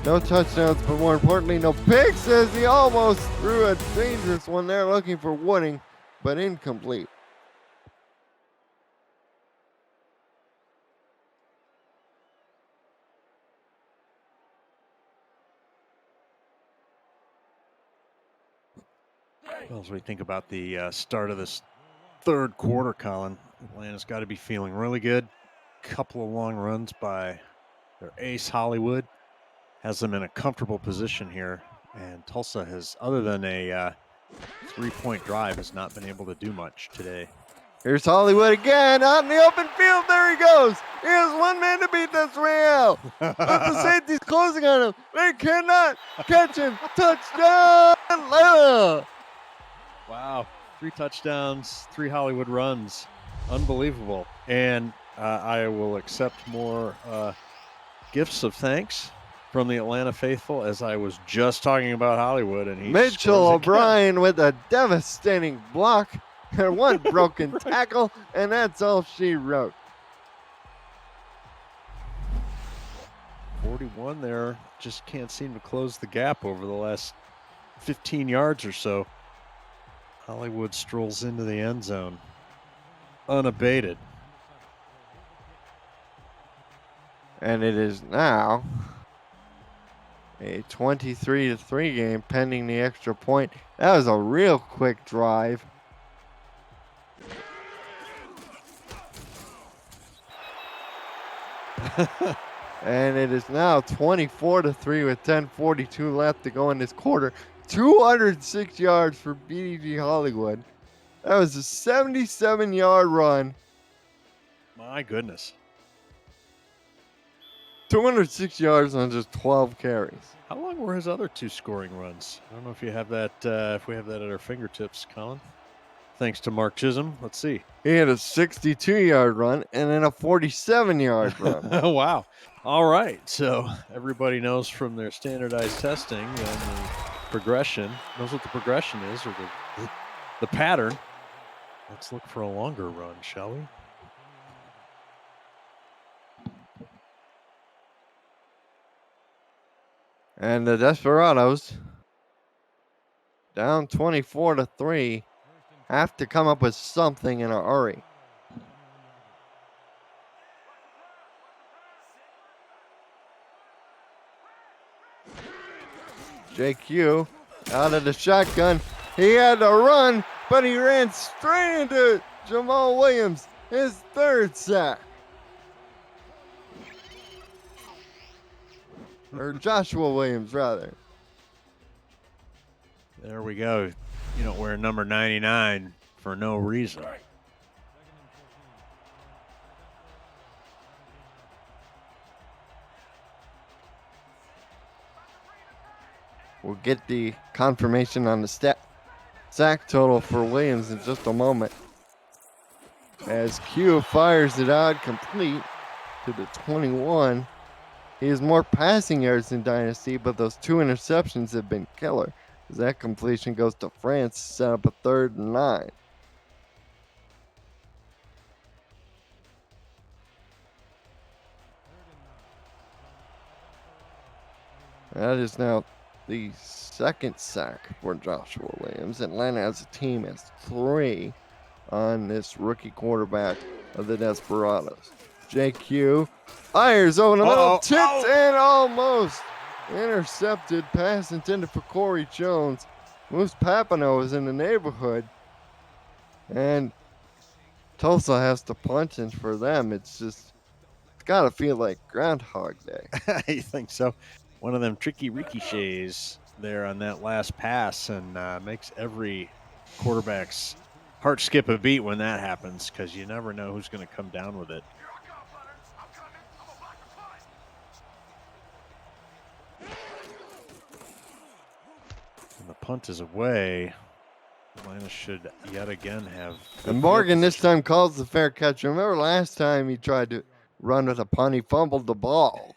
No touchdowns, but more importantly, no picks, as he almost threw a dangerous one there looking for Wooding, but incomplete. Well, as we think about the start of this third quarter, Colin, Atlanta's got to be feeling really good. Couple of long runs by their ace, Hollywood, has them in a comfortable position here. And Tulsa has, other than a 3-point drive, has not been able to do much today. Here's Hollywood again, out in the open field. There he goes. He has one man to beat. That's Real. But the safety's closing on him. They cannot catch him. Touchdown, Atlanta. Wow. 3 touchdowns, 3 Hollywood runs. Unbelievable. And I will accept more gifts of thanks from the Atlanta faithful, as I was just talking about Hollywood. And he Mitchell O'Brien with a devastating block and one broken tackle, and that's all she wrote. 41 there. Just can't seem to close the gap over the last 15 yards or so. Hollywood strolls into the end zone unabated. And it is now a 23-3 game pending the extra point. That was a real quick drive. And it is now 24-3 with 10:42 left to go in this quarter. 206 yards for BDG Hollywood. That was a 77-yard run. My goodness. 206 yards on just 12 carries. How long were his other 2 scoring runs? I don't know if you have that. If we have that at our fingertips, Colin. Thanks to Mark Chisholm. Let's see. He had a 62-yard run and then a 47-yard run. Wow. All right. So everybody knows from their standardized testing and the progression, knows what the progression is or the pattern. Let's look for a longer run, shall we? And the Desperados, down 24-3, have to come up with something in a hurry. JQ out of the shotgun. He had to run, but he ran straight into Jamal Williams, his 3rd sack. Or Joshua Williams, rather. There we go. You don't wear number 99 for no reason. We'll get the confirmation on the sack total for Williams in just a moment. As Q fires it out complete to the 21. He has more passing yards than Dynasty, but those 2 interceptions have been killer. As that completion goes to France, set up a 3rd and 9. That is now the 2nd sack for Joshua Williams. Atlanta as a team has 3 on this rookie quarterback of the Desperados. JQ fires over the middle, tipped and almost intercepted. Pass intended for Corey Jones. Moose Papano is in the neighborhood. And Tulsa has to punt, and for them, it's got to feel like Groundhog Day. You think so? One of them tricky ricochets there on that last pass and makes every quarterback's heart skip a beat when that happens because you never know who's going to come down with it. And the punt is away. Atlanta should yet again have. And Morgan this time calls the fair catch. Remember last time he tried to run with a punt, he fumbled the ball.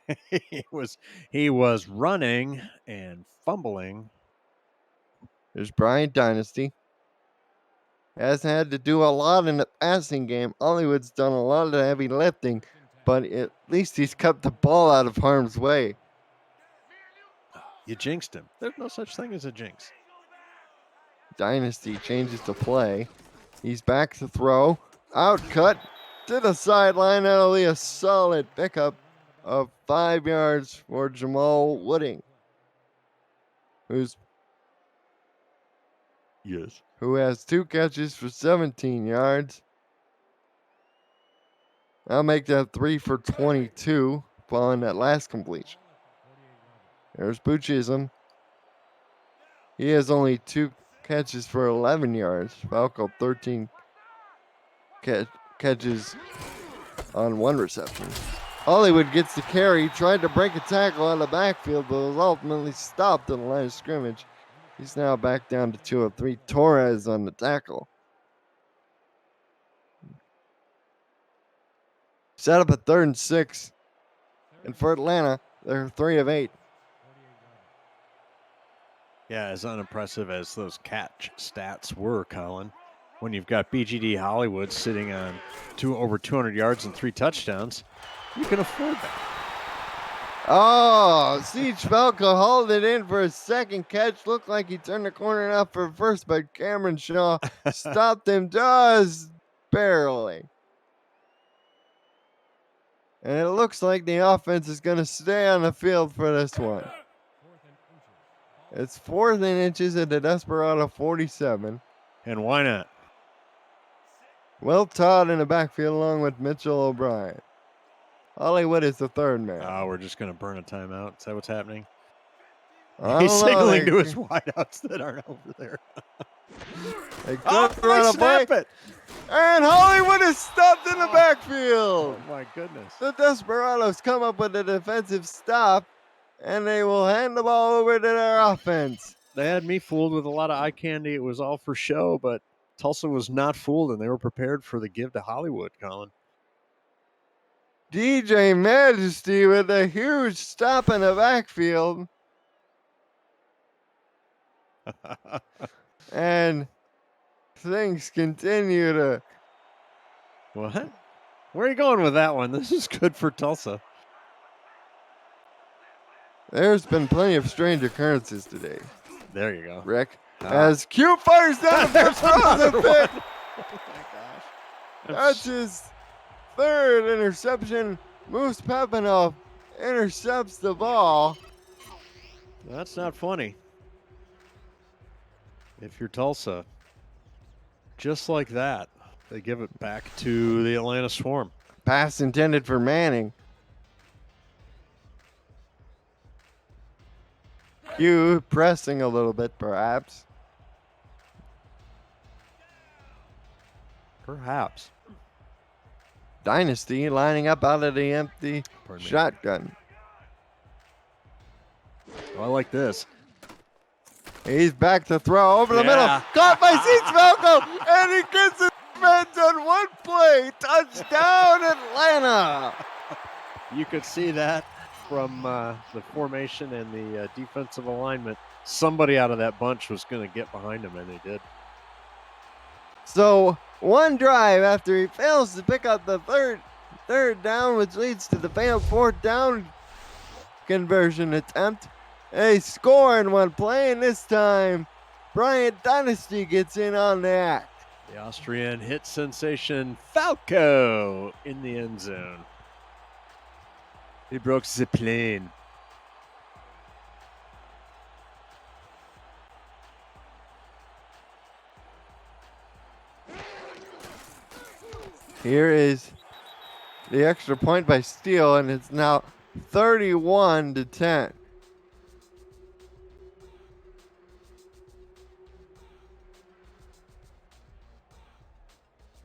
he was running and fumbling. There's Bryant Dynasty. Hasn't had to do a lot in the passing game. Hollywood's done a lot of the heavy lifting, but at least he's kept the ball out of harm's way. You jinxed him. There's no such thing as a jinx. Dynasty changes to play. He's back to throw. Out cut to the sideline. That'll be a solid pickup of 5 yards for Jamal Wooding, who has 2 catches for 17 yards. I'll make that 3 for 22 following that last completion. There's Buchism. He has only 2 catches for 11 yards. Falco 13 catches on 1 reception. Hollywood gets the carry, tried to break a tackle out of the backfield, but was ultimately stopped on the line of scrimmage. He's now back down to 2 of 3. Torres on the tackle. Set up a 3rd and 6. And for Atlanta, they're 3 of 8. Yeah, as unimpressive as those catch stats were, Colin, when you've got BGD Hollywood sitting on over 200 yards and 3 touchdowns, you can afford that. Oh, Siege Falco hauled it in for a second catch. Looked like he turned the corner enough for first, but Cameron Shaw stopped him just barely. And it looks like the offense is going to stay on the field for this one. It's 4th and inches at the Desperado 47. And why not? Will Todd in the backfield along with Mitchell O'Brien. Hollywood is the third man. Oh, we're just going to burn a timeout. Is that what's happening? I He's don't know, signaling to his wideouts that aren't over there. They could Oh, run a play. snap it! And Hollywood is stopped in the backfield. Oh, my goodness. The Desperados come up with a defensive stop, and they will hand the ball over to their offense. They had me fooled with a lot of eye candy. It was all for show, but Tulsa was not fooled, and they were prepared for the give to Hollywood, Colin. DJ Majesty with a huge stop in the backfield. And things continue to... What? Where are you going with that one? This is good for Tulsa. There's been plenty of strange occurrences today, There you go. Rick. As Q fires down the throws a pick. Oh, my gosh. That's his 3rd interception. Moose Pepinov intercepts the ball. That's not funny. If you're Tulsa, just like that, they give it back to the Atlanta Swarm. Pass intended for Manning. Q pressing a little bit, perhaps. Perhaps. Dynasty lining up out of the empty shotgun. Oh, I like this. He's back to throw over the middle. Caught by Siege Falco, and he gets his defense on one play. Touchdown, Atlanta. You could see that from the formation and the defensive alignment. Somebody out of that bunch was going to get behind him, and they did. So one drive after he fails to pick up the third down, which leads to the failed 4th down conversion attempt. They score in one play, and this time Bryant Dynasty gets in on the act. The Austrian hit sensation Falco in the end zone. He broke the plane. Here is the extra point by Steele, and it's now 31-10.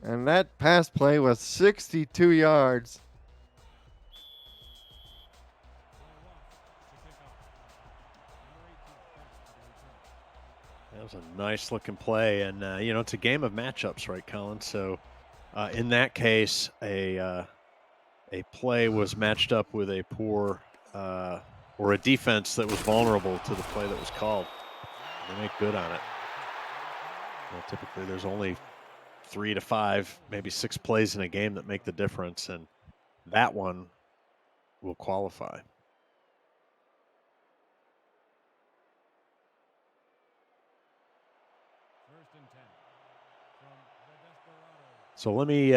And that pass play was 62 yards. That was a nice looking play, and it's a game of matchups, right, Colin? So, in that case, a play was matched up with a poor or a defense that was vulnerable to the play that was called. They make good on it. Typically, there's only 3 to 5, maybe 6 plays in a game that make the difference, and that one will qualify. So let me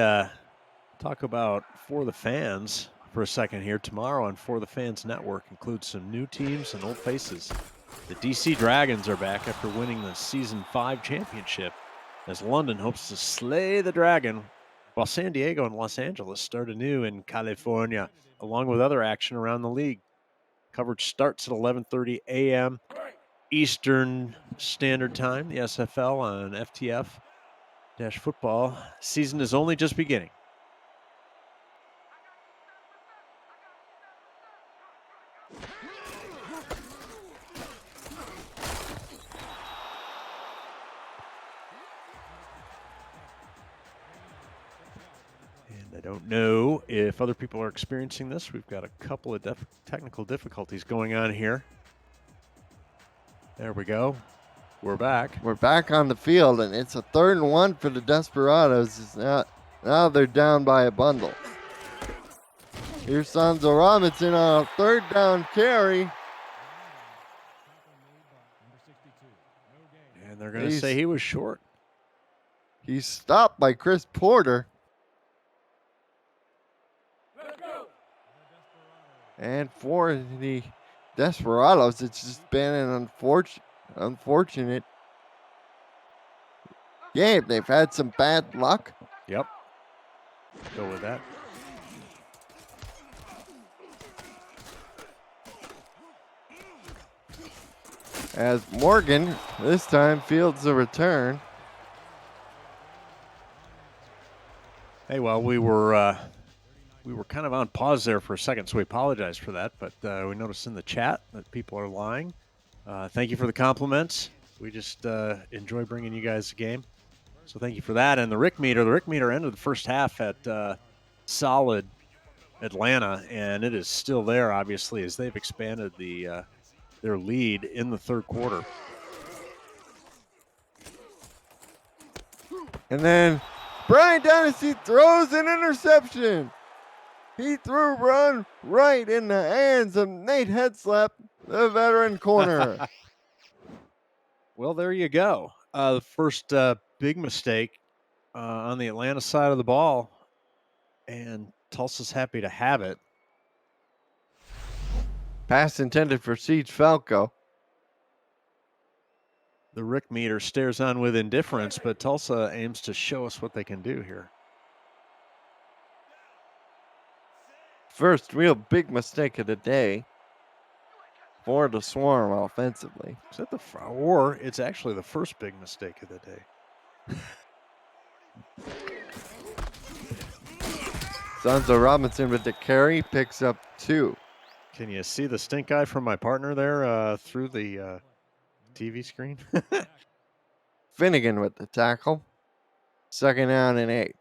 talk about For the Fans for a second here. Tomorrow on For the Fans Network includes some new teams and old faces. The DC Dragons are back after winning the Season 5 championship, as London hopes to slay the Dragon, while San Diego and Los Angeles start anew in California, along with other action around the league. Coverage starts at 11:30 a.m. Eastern Standard Time, the SFL on FTF-football. Season is only just beginning. I don't know if other people are experiencing this. We've got a couple of technical difficulties going on here. There we go. We're back. We're back on the field, and it's a 3rd and 1 for the Desperados. Now they're down by a bundle. Here's Sanzo Robinson on a third down carry. And they're going to say he was short. He's stopped by Chris Porter. And for the Desperados, it's just been an unfortunate game. They've had some bad luck. Yep. Go with that. As Morgan this time fields the return. Hey, well, we were kind of on pause there for a second, so we apologize for that. But we noticed in the chat that people are lying. Thank you for the compliments. We just enjoy bringing you guys the game. So thank you for that. And the Rick meter ended the first half at solid Atlanta, and it is still there, obviously, as they've expanded their lead in the third quarter. And then Brian Dynasty throws an interception. He threw one right in the hands of Nate Headslap, the veteran corner. Well, there you go. The first big mistake on the Atlanta side of the ball, and Tulsa's happy to have it. Pass intended for Siege Falco. The Rick meter stares on with indifference, but Tulsa aims to show us what they can do here. First real big mistake of the day for the Swarm offensively. Is that or it's actually the first big mistake of the day. Sanzo Robinson with the carry picks up 2. Can you see the stink eye from my partner there through the TV screen? Finnegan with the tackle. 2nd down and 8.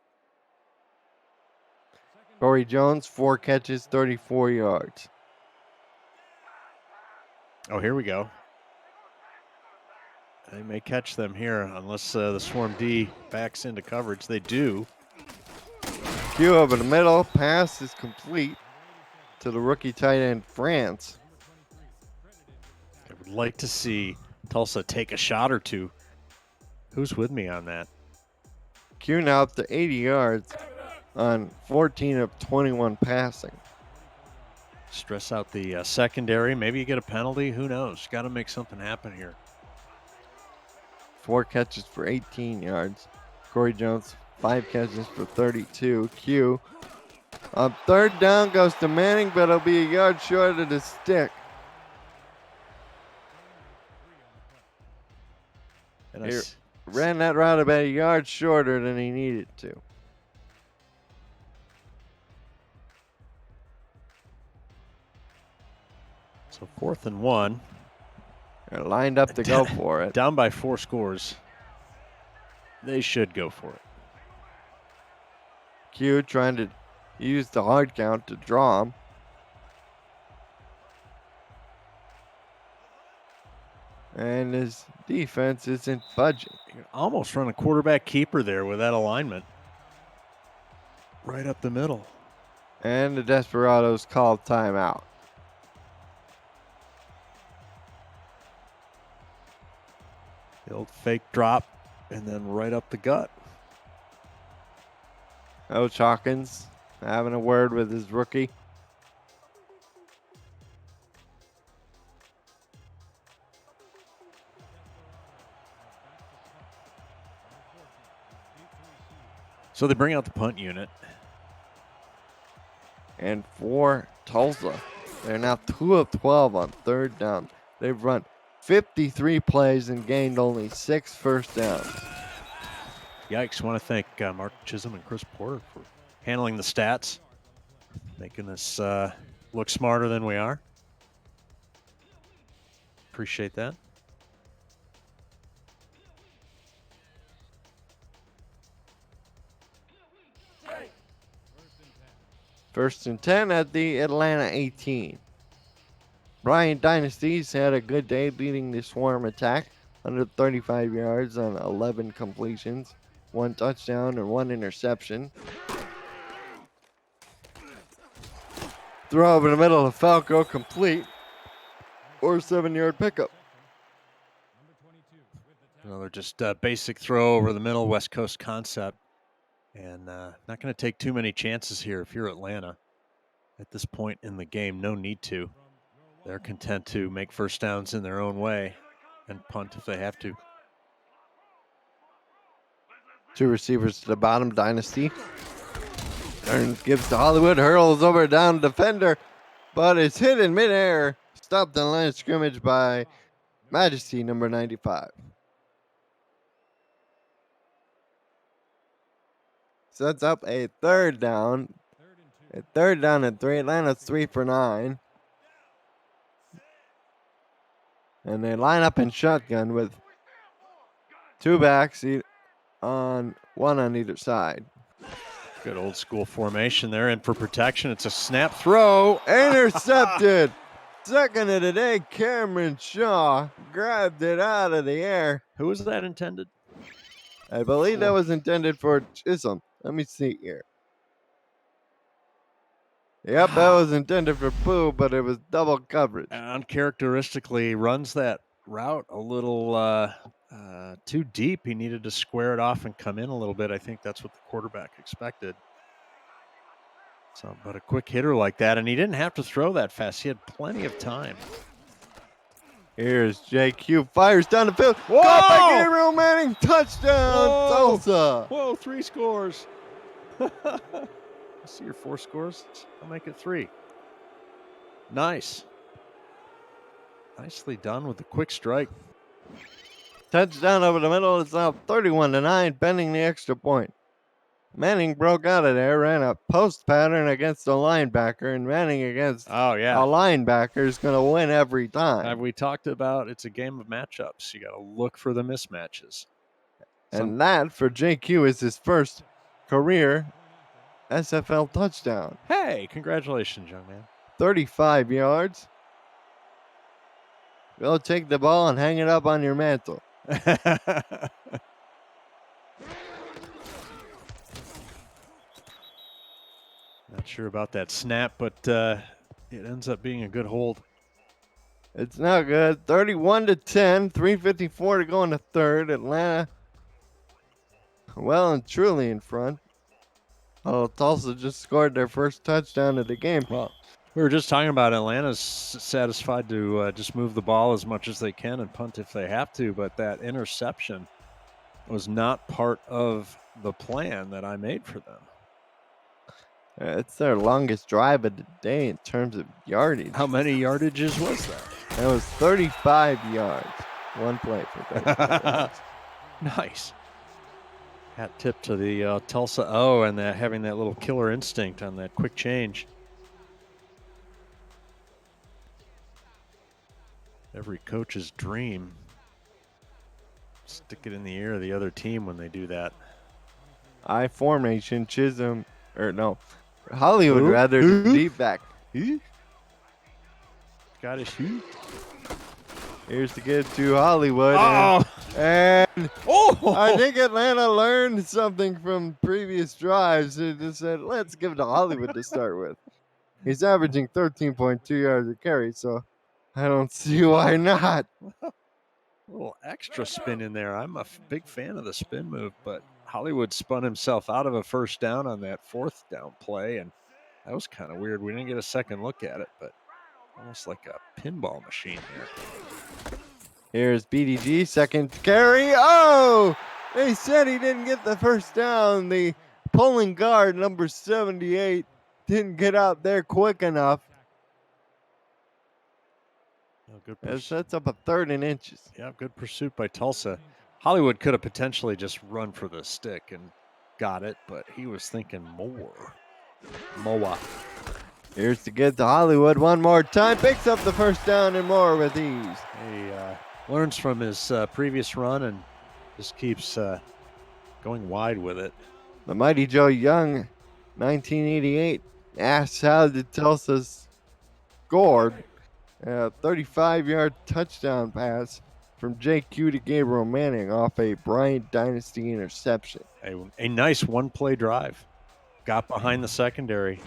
Corey Jones, 4 catches, 34 yards. Oh, here we go. They may catch them here unless the Swarm D backs into coverage. They do. Q over the middle. Pass is complete to the rookie tight end, France. I would like to see Tulsa take a shot or two. Who's with me on that? Q now up to 80 yards on 14 of 21 passing. Stress out the secondary. Maybe you get a penalty. Who knows? Got to make something happen here. 4 catches for 18 yards. Corey Jones, 5 catches for 32. Q on 3rd down goes to Manning, but it'll be a yard short of the stick. And He ran that route about a yard shorter than he needed to. So 4th and 1. They're lined up to go for it. Down by 4 scores. They should go for it. Q trying to use the hard count to draw him. And his defense isn't budging. You can almost run a quarterback keeper there with that alignment. Right up the middle. And the Desperados called timeout. The old fake drop and then right up the gut. Coach Hawkins having a word with his rookie. So they bring out the punt unit. And for Tulsa, they're now 2 of 12 on 3rd down. They've run 53 plays and gained only 6 first downs. Yikes. Want to thank Mark Chisholm and Chris Porter for handling the stats, making us look smarter than we are. Appreciate that. First and 10 at the Atlanta 18. Brian Dynasty's had a good day leading the Swarm attack. 135 yards on 11 completions, 1 touchdown and 1 interception. Throw over the middle of Falco, complete. Or 7-yard pickup. Another just basic throw over the middle, West Coast concept. And not going to take too many chances here if you're Atlanta. At this point in the game, no need to. They're content to make first downs in their own way and punt if they have to. 2 receivers to the bottom, Dynasty. Turns, gives to Hollywood, hurls over down defender, but it's hit in midair. Stopped on the line of scrimmage by Majesty, number 95. Sets up a third down. A third down and 3. Atlanta's 3 for 9. And they line up in shotgun with 2 backs on 1 on either side. Good old school formation there. And for protection, it's a snap throw. Intercepted. Second of the day, Cameron Shaw grabbed it out of the air. Who was that intended? I believe that was intended for Chisholm. Let me see here. Yep, that was intended for Pooh, but it was double coverage. Uncharacteristically runs that route a little too deep. He needed to square it off and come in a little bit. I think that's what the quarterback expected. So, but a quick hitter like that, and he didn't have to throw that fast. He had plenty of time. Here's JQ, fires down the field. Whoa! Caught by Gabriel Manning, touchdown, Whoa! Tulsa. Whoa, 3 scores. I see your 4 scores. I'll make it 3. Nice. Nicely done with the quick strike. Touchdown over the middle. It's now 31-9, bending the extra point. Manning broke out of there, ran a post pattern against a linebacker, and Manning against a linebacker is going to win every time. Have we talked about it's a game of matchups? You got to look for the mismatches. And that, for JQ, is his first career SFL touchdown. Hey, congratulations, young man. 35 yards. Go take the ball and hang it up on your mantle. Not sure about that snap, but it ends up being a good hold. It's not good. 31-10, 3:54 to go in the third. Atlanta well and truly in front. Oh, Tulsa just scored their first touchdown of the game. Well, we were just talking about Atlanta's satisfied to just move the ball as much as they can and punt if they have to, but that interception was not part of the plan that I made for them. It's their longest drive of the day in terms of yardage. How many yardages was that? That was 35 yards. One play for 35 yards. Nice. Hat tip to the Tulsa O and that having that little killer instinct on that quick change. Every coach's dream. Stick it in the ear of the other team when they do that. I formation, Chisholm, or no, Hollywood rather, deep back. Scottish Hugh. Here's to get to Hollywood. Oh! And I think Atlanta learned something from previous drives. They just said, let's give it to Hollywood to start with. He's averaging 13.2 yards a carry, so I don't see why not. A little extra spin in there. I'm a big fan of the spin move, but Hollywood spun himself out of a first down on that 4th down play, and that was kind of weird. We didn't get a second look at it, but almost like a pinball machine here. Here's BDG, second carry. Oh! They said he didn't get the first down. The pulling guard, number 78, didn't get out there quick enough. It sets up a 3rd and inches. Yeah, good pursuit by Tulsa. Hollywood could have potentially just run for the stick and got it, but he was thinking more. Moa. Here's to get to Hollywood one more time. Picks up the first down and more with ease. He learns from his previous run and just keeps going wide with it. The mighty Joe Young, 1988, asks how did Tulsa scored a 35-yard touchdown pass from JQ to Gabriel Manning off a Bryant Dynasty interception. A nice one-play drive. Got behind the secondary.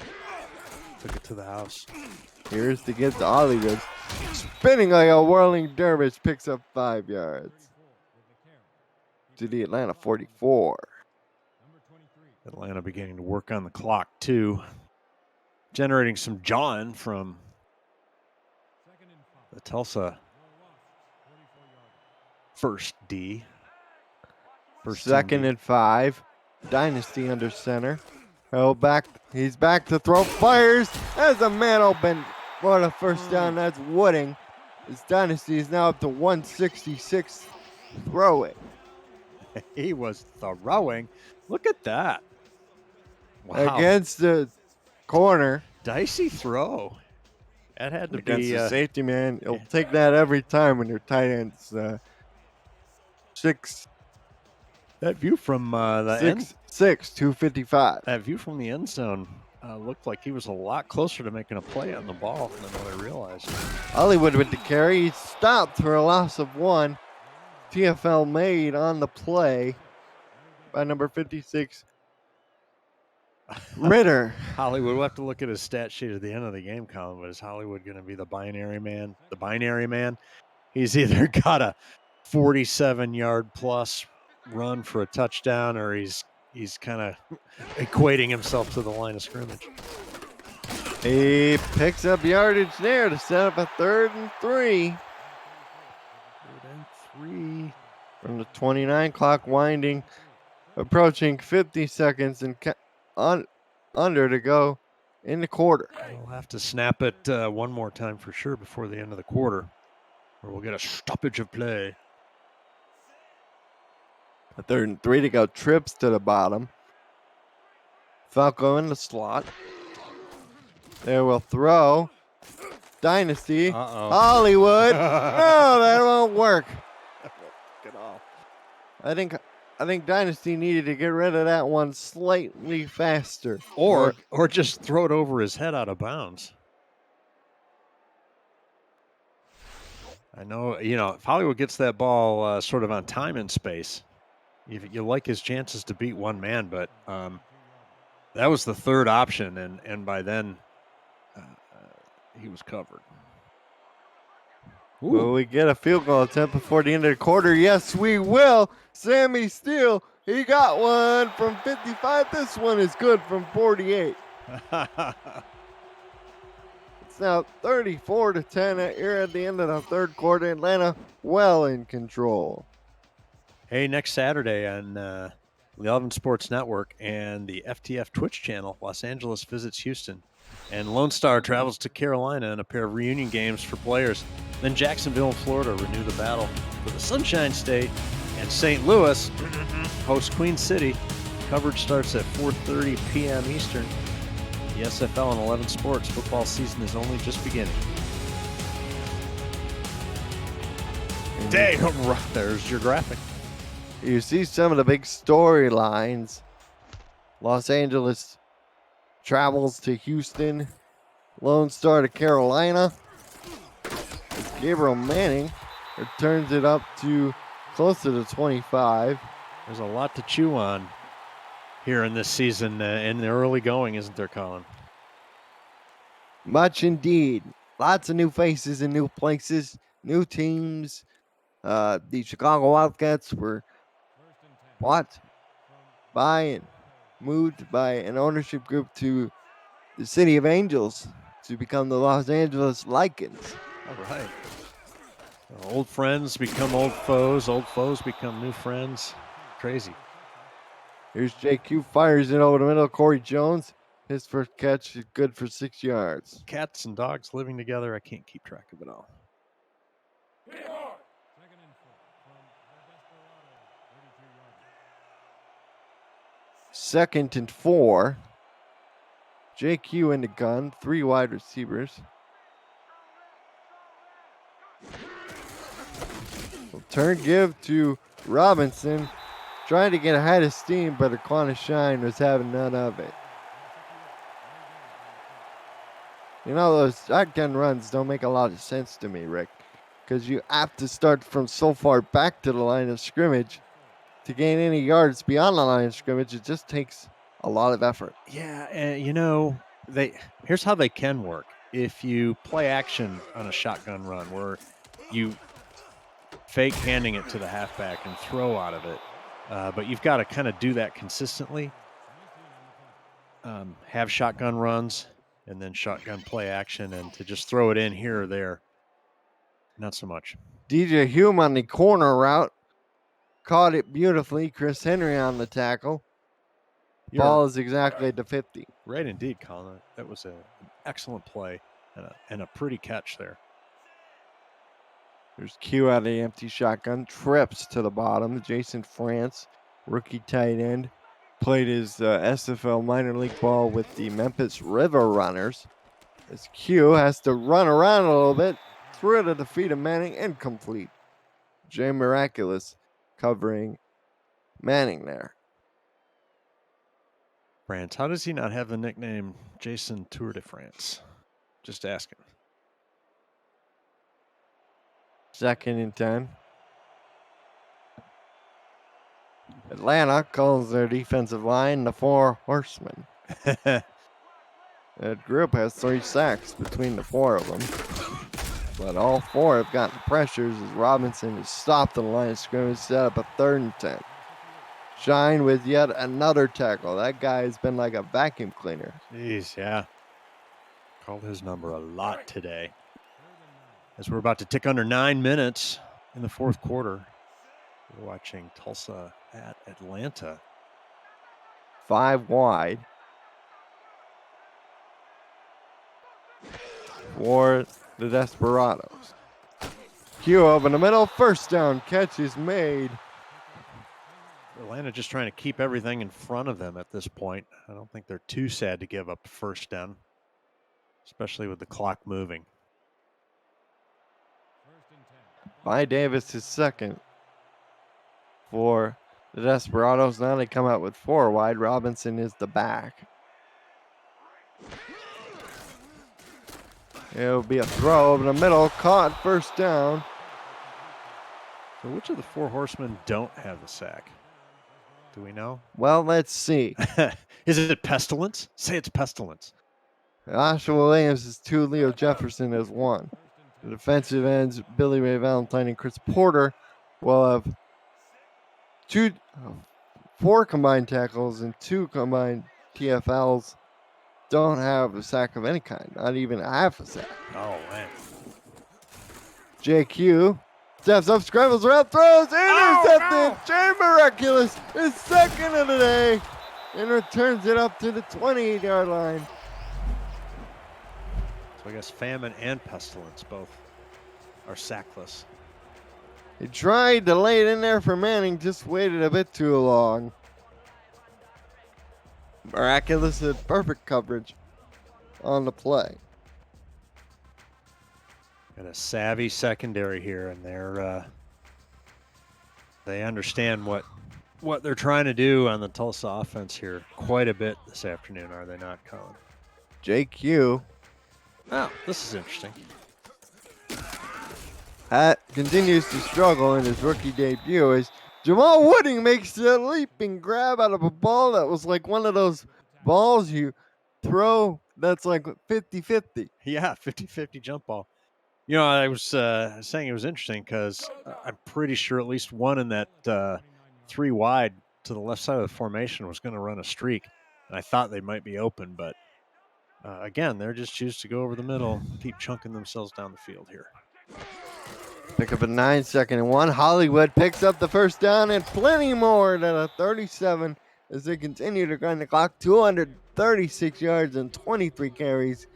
Took it to the house. Here's to get to Hollywood. Spinning like a whirling dervish, picks up 5 yards. To the Atlanta 44. Atlanta beginning to work on the clock, too. Generating some jawing from the Tulsa first D. Second and 5. Dynasty under center. Held back. He's back to throw. Fires. As a man open for the first down. That's Wooding. His Dynasty is now up to 166. Throw it. He was throwing. Look at that. Wow. Against the corner. Dicey throw. That had to Against be the safety, man. He'll take that every time when your tight end's 6'6", that view from the end. 255. That view from the end zone looked like he was a lot closer to making a play on the ball than what I realized. Hollywood with the carry. He stopped for a loss of 1. TFL made on the play by number 56, Ritter. Hollywood, we'll have to look at his stat sheet at the end of the game, Colin, but is Hollywood going to be the binary man? The binary man? He's either got a 47-yard plus run for a touchdown, or he's kind of equating himself to the line of scrimmage. He picks up yardage there to set up a 3rd and 3. 3rd and 3. From the 29 clock winding, approaching 50 seconds and under to go in the quarter. We'll have to snap it one more time for sure before the end of the quarter, or we'll get a stoppage of play. A 3rd and 3 to go. Trips to the bottom. Falco in the slot. There will throw. Dynasty. Hollywood. No, that won't work. Get off. I think Dynasty needed to get rid of that one slightly faster. Or just throw it over his head out of bounds. I know, if Hollywood gets that ball sort of on time and space, you like his chances to beat one man, but that was the third option, and by then he was covered. Will we get a field goal attempt before the end of the quarter? Yes, we will. Sammy Steele, he got one from 55. This one is good from 48. It's now 34-10 here at the end of the 3rd quarter. Atlanta well in control. Hey, next Saturday on the 11 Sports Network and the FTF Twitch channel, Los Angeles visits Houston, and Lone Star travels to Carolina in a pair of reunion games for players. Then Jacksonville and Florida renew the battle for the Sunshine State, and St. Louis hosts Queen City. Coverage starts at 4:30 p.m. Eastern. The SFL and 11 Sports football season is only just beginning. There's your graphic. You see some of the big storylines. Los Angeles travels to Houston. Lone Star to Carolina. Gabriel Manning returns it up to close to the 25. There's a lot to chew on here in this season in the early going, isn't there, Colin? Much indeed. Lots of new faces in new places, new teams. The Chicago Wildcats were bought by and moved by an ownership group to the City of Angels to become the Los Angeles Lycans. All right. Old friends become old foes become new friends. Crazy. Here's JQ, fires it over the middle. Corey Jones, his first catch is good for 6 yards. Cats and dogs living together, I can't keep track of it all. 2nd and 4. JQ in the gun, 3 wide receivers. Turn give to Robinson, trying to get ahead of steam, but Aquana Shine was having none of it. You know, those shotgun runs don't make a lot of sense to me, Rick, because you have to start from so far back to the line of scrimmage to gain any yards beyond the line of scrimmage. It just takes a lot of effort. Yeah, here's how they can work. If you play action on a shotgun run where you fake handing it to the halfback and throw out of it, but you've got to kind of do that consistently. Have shotgun runs and then shotgun play action, and to just throw it in here or there, not so much. DJ Hume on the corner route caught it beautifully. Chris Henry on the tackle. Ball is exactly at the 50. Right, indeed, Colin. That was an excellent play and a pretty catch there. There's Q out of the empty shotgun. Trips to the bottom. Jason France, rookie tight end, played his SFL minor league ball with the Memphis River Runners. As Q has to run around a little bit, through to the feet of Manning, incomplete. Jay Miraculous covering Manning there. France, how does he not have the nickname Jason Tour de France? Just asking. 2nd and 10. Atlanta calls their defensive line the Four Horsemen. That group has 3 sacks between the 4 of them. But all 4 have gotten pressures as Robinson has stopped the line of scrimmage, set up a 3rd and 10. Shine with yet another tackle. That guy has been like a vacuum cleaner. Jeez, yeah. Called his number a lot today. As we're about to tick under 9 minutes in the 4th quarter, we're watching Tulsa at Atlanta. 5 wide for the Desperados. Q up in the middle. First down. Catch is made. Atlanta just trying to keep everything in front of them at this point. I don't think they're too sad to give up first down, especially with the clock moving. By Davis is second for the Desperados. Now they come out with 4 wide. Robinson is the back. It'll be a throw over the middle. Caught, first down. So which of the 4 horsemen don't have the sack? Do we know? Well, let's see. Is it Pestilence? Say it's Pestilence. Joshua Williams is 2. Leo Jefferson is 1. The defensive ends, Billy Ray Valentine and Chris Porter, will have 4 combined tackles and 2 combined TFLs. Don't have a sack of any kind, not even a half a sack. Oh, man. JQ steps up, scrambles around, throws, intercepted. Jay Miraculous is second of the day and returns it up to the 28-yard line. So I guess Famine and Pestilence both are sackless. He tried to lay it in there for Manning, just waited a bit too long. Miraculous had perfect coverage on the play. Got a savvy secondary here, and they understand what they're trying to do on the Tulsa offense here quite a bit this afternoon, are they not, Colin? JQ. Oh, this is interesting. Continues to struggle in his rookie debut as Jamal Wooding makes a leaping grab out of a ball that was like one of those balls you throw that's like 50-50. Yeah, 50-50 jump ball. You know, I was saying it was interesting because I'm pretty sure at least one in that 3 wide to the left side of the formation was going to run a streak. And I thought they might be open, but again, they're just choose to go over the middle, keep chunking themselves down the field here. Pick up a 9, 2nd and 1. Hollywood picks up the first down and plenty more than a 37 as they continue to grind the clock. 236 yards and 23 carries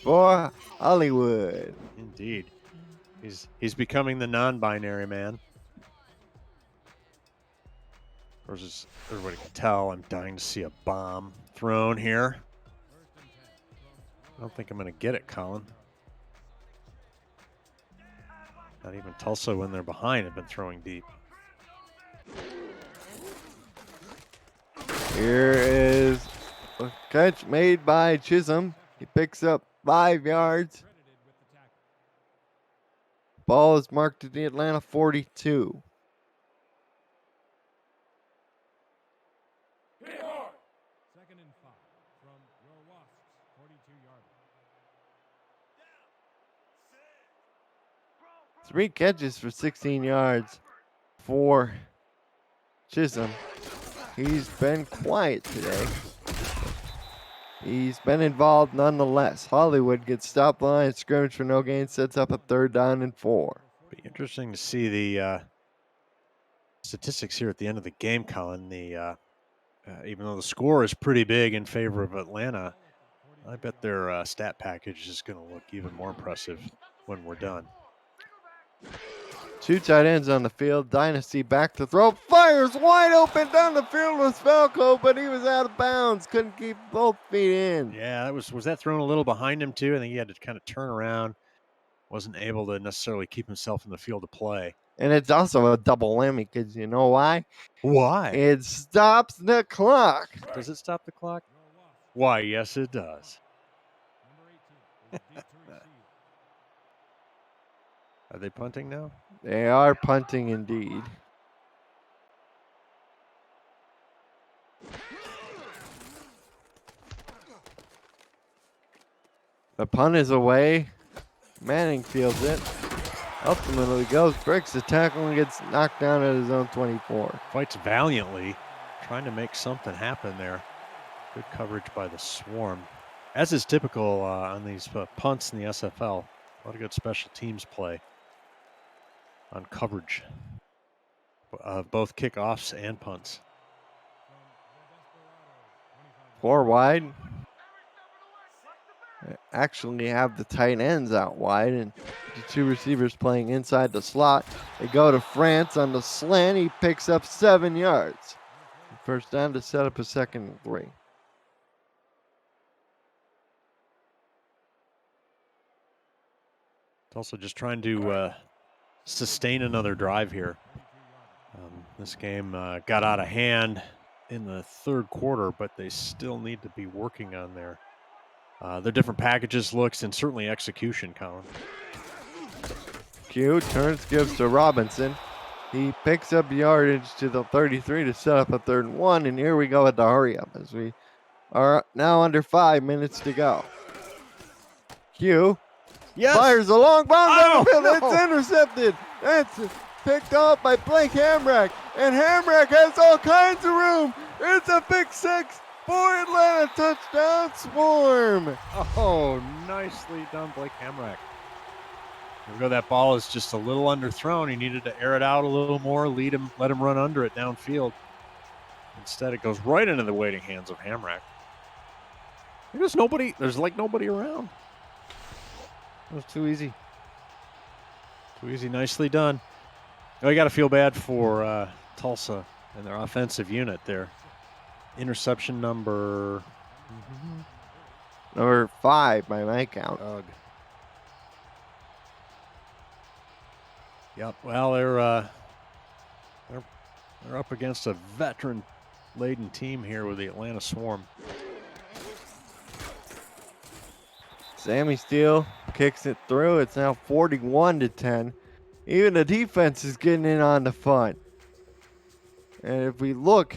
for Hollywood. Indeed. He's becoming the non-binary man. Of course, as everybody can tell, I'm dying to see a bomb thrown here. I don't think I'm going to get it, Colin. Not even Tulsa, when they're behind, have been throwing deep. Here is a catch made by Chisholm. He picks up 5 yards. Ball is marked at the Atlanta 42. 3 catches for 16 yards for Chisholm. He's been quiet today. He's been involved nonetheless. Hollywood gets stopped the line of scrimmage for no gain, sets up a 3rd down and 4. Be interesting to see the statistics here at the end of the game, Colin. Even though the score is pretty big in favor of Atlanta, I bet their stat package is going to look even more impressive when we're done. 2 tight ends on the field. Dynasty back to throw. Fires wide open down the field with Falco, but he was out of bounds. Couldn't keep both feet in. Yeah, was that thrown a little behind him too? I think he had to kind of turn around. Wasn't able to necessarily keep himself in the field of play. And it's also a double whammy because you know why? Why? It stops the clock. Does it stop the clock? Why, yes, it does. Are they punting now? They are punting indeed. The punt is away. Manning fields it. Ultimately goes, breaks the tackle, and gets knocked down at his own 24. Fights valiantly, trying to make something happen there. Good coverage by the Swarm. As is typical on these punts in the SFL. A lot of good special teams play on coverage of both kickoffs and punts. 4 wide. They actually have the tight ends out wide and the 2 receivers playing inside the slot. They go to France on the slant. He picks up 7 yards. First down to set up a 2nd and 3. Tulsa just trying to sustain another drive here. This game got out of hand in the 3rd quarter, but they still need to be working on their different packages, looks, and certainly execution, Colin. Q turns, gives to Robinson. He picks up yardage to the 33 to set up a 3rd and 1, and here we go at the hurry up as we are now under 5 minutes to go. Q fires a long bomb down the field. No. It's intercepted. It's picked off by Blake Hamrack, and Hamrack has all kinds of room. It's a big 6 for Atlanta. Touchdown, Swarm. Oh, nicely done, Blake Hamrack. There we go. That ball is just a little underthrown. He needed to air it out a little more, let him run under it downfield. Instead, it goes right into the waiting hands of Hamrack. There's like nobody around. It was too easy. Too easy. Nicely done. Oh, you got to feel bad for Tulsa and their offensive unit there. Interception number 5 by my count. Ugh. Yep. Well, they're up against a veteran-laden team here with the Atlanta Swarm. Sammy Steele kicks it through. It's now 41-10. Even the defense is getting in on the fun. And if we look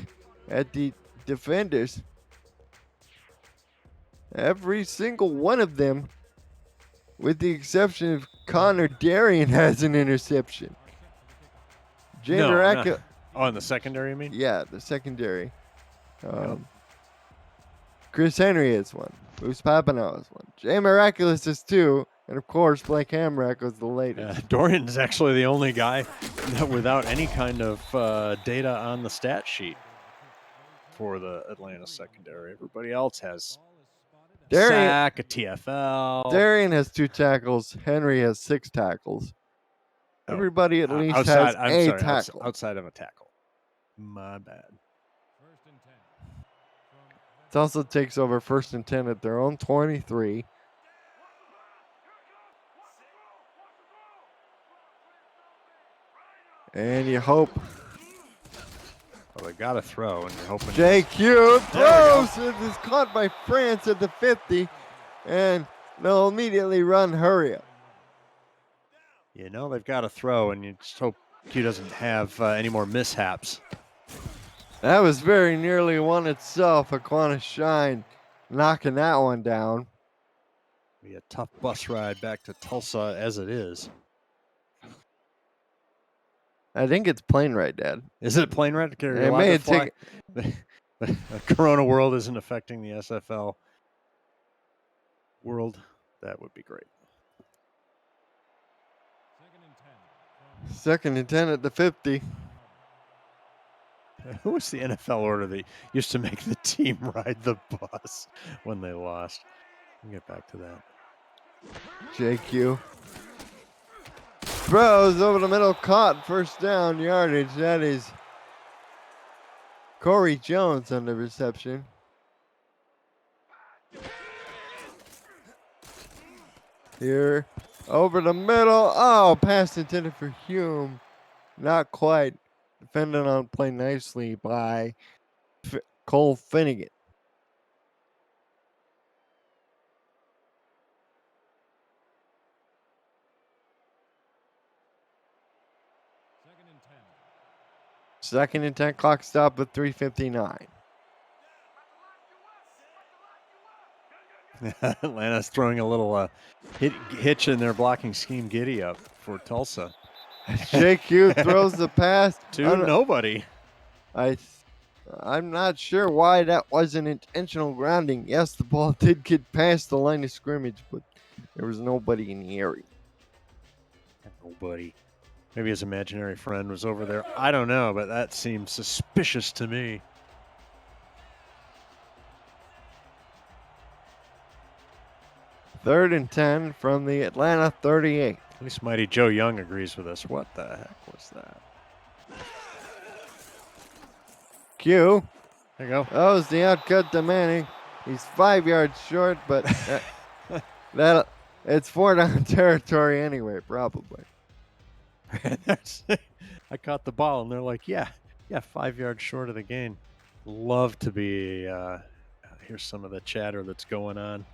at the defenders, every single one of them, with the exception of Connor Darien, has an interception. Oh, in the secondary, you mean? Yeah, the secondary. Chris Henry has one. Bruce Papano has one. Jay Miraculous has 2. And of course, Blake Hamrack was the latest. Dorian is actually the only guy without any kind of data on the stat sheet for the Atlanta secondary. Everybody else has sack, a TFL. Darian has 2 tackles. Henry has 6 tackles. Everybody at least has a tackle. Outside of a tackle. My bad. Tulsa takes over 1st and 10 at their own 23. And you hope. Well, they got to throw, and you're hoping. JQ throws. It is caught by France at the 50, and they'll immediately run hurry up. You know they've got to throw, and you just hope Q doesn't have any more mishaps. That was very nearly one itself. Aquana Shine knocking that one down. Be a tough bus ride back to Tulsa as it is. I think it's plane ride, Dad. Is it a plane ride? Are you It allowed may to have fly? taken. The Corona world isn't affecting the SFL world. That would be great. 2nd and 10 at the 50. Who was the NFL order that used to make the team ride the bus when they lost? We'll get back to that. JQ throws over the middle, caught, first down yardage. That is Corey Jones on the reception. Here, over the middle. Oh, pass intended for Hume. Not quite. Defended on play nicely by Cole Finnegan. Second and 10, clock stop with 3:59. Atlanta's throwing a little hitch in their blocking scheme giddy up for Tulsa. JQ throws the pass to nobody. I'm not sure why that wasn't intentional grounding. Yes, the ball did get past the line of scrimmage, but there was nobody in the area. Nobody. Maybe his imaginary friend was over there. I don't know, but that seems suspicious to me. Third and 10 from the Atlanta 38. At least Mighty Joe Young agrees with us. What the heck was that? Q. There you go. That was the outcut to Manning. He's 5 yards short, but it's 4-down territory anyway, probably. I caught the ball, and they're like, yeah, 5 yards short of the gain. Love to be, here's some of the chatter that's going on.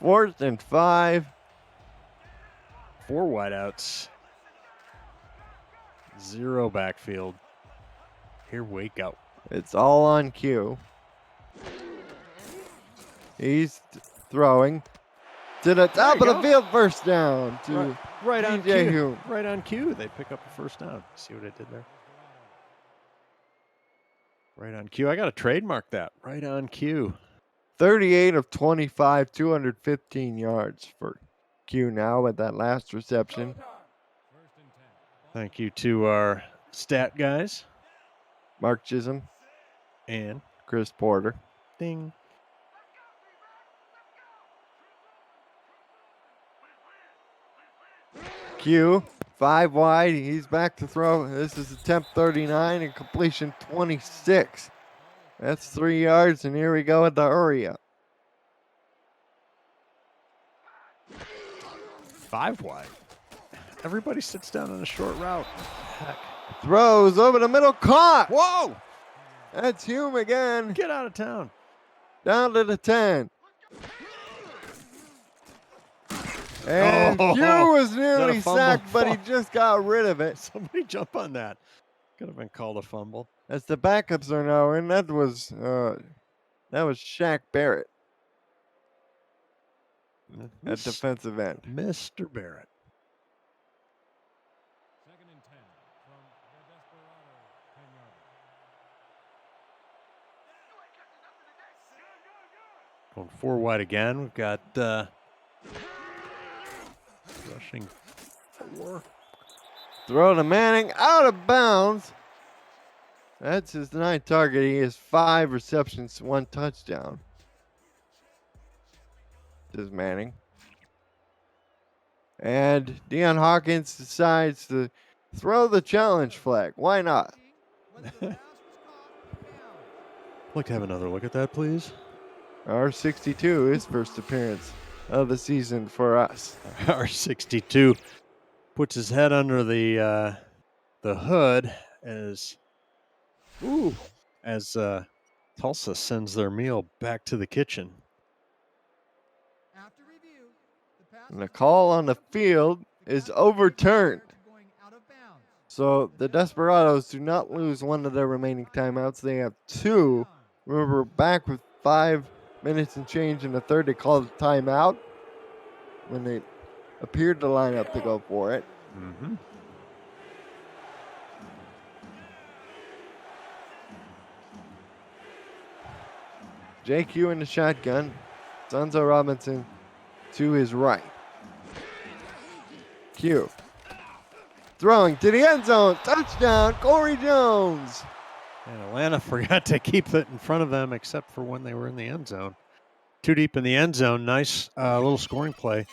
4th and 5. 4 wideouts. 0 backfield. Here we go. It's all on Q. He's throwing to the top of the field, first down to right on DJ cue. Hume. Right on cue. They pick up a first down. See what I did there? Right on cue. I got to trademark that. Right on cue. 38 of 25, 215 yards for Q now with that last reception. Thank you to our stat guys. Mark Chisholm and Chris Porter. Ding. Q, 5 wide. He's back to throw. This is attempt 39 and completion 26. That's 3 yards, and here we go with the hurry up. 5 wide. Everybody sits down on a short route. Heck. Throws over the middle, caught. Whoa! That's Hume again. Get out of town. Down to the 10. And Q was nearly sacked, but he just got rid of it. Somebody jump on that. Could have been called a fumble. As the backups are now in, that was Shaq Barrett at defensive end. Mr. Barrett. 2nd and 10 from the Desperado 10 yard. Going 4 wide again. We've got rushing 4. Throw to Manning, out of bounds. That's his 9th target. He has 5 receptions, 1 touchdown. This is Manning. And Deion Hawkins decides to throw the challenge flag. Why not? I'd like to have another look at that, please. R62, his first appearance of the season for us. R62 puts his head under the hood as Tulsa sends their meal back to the kitchen. And the call on the field is overturned. So the Desperados do not lose one of their remaining timeouts. They have 2. Remember, back with 5 minutes and change in the third, they called a timeout when they appeared to line up to go for it. Mm-hmm. JQ in the shotgun. Sonzo Robinson to his right. Q. Throwing to the end zone. Touchdown, Corey Jones. And Atlanta forgot to keep it in front of them except for when they were in the end zone. Too deep in the end zone. Nice little scoring play.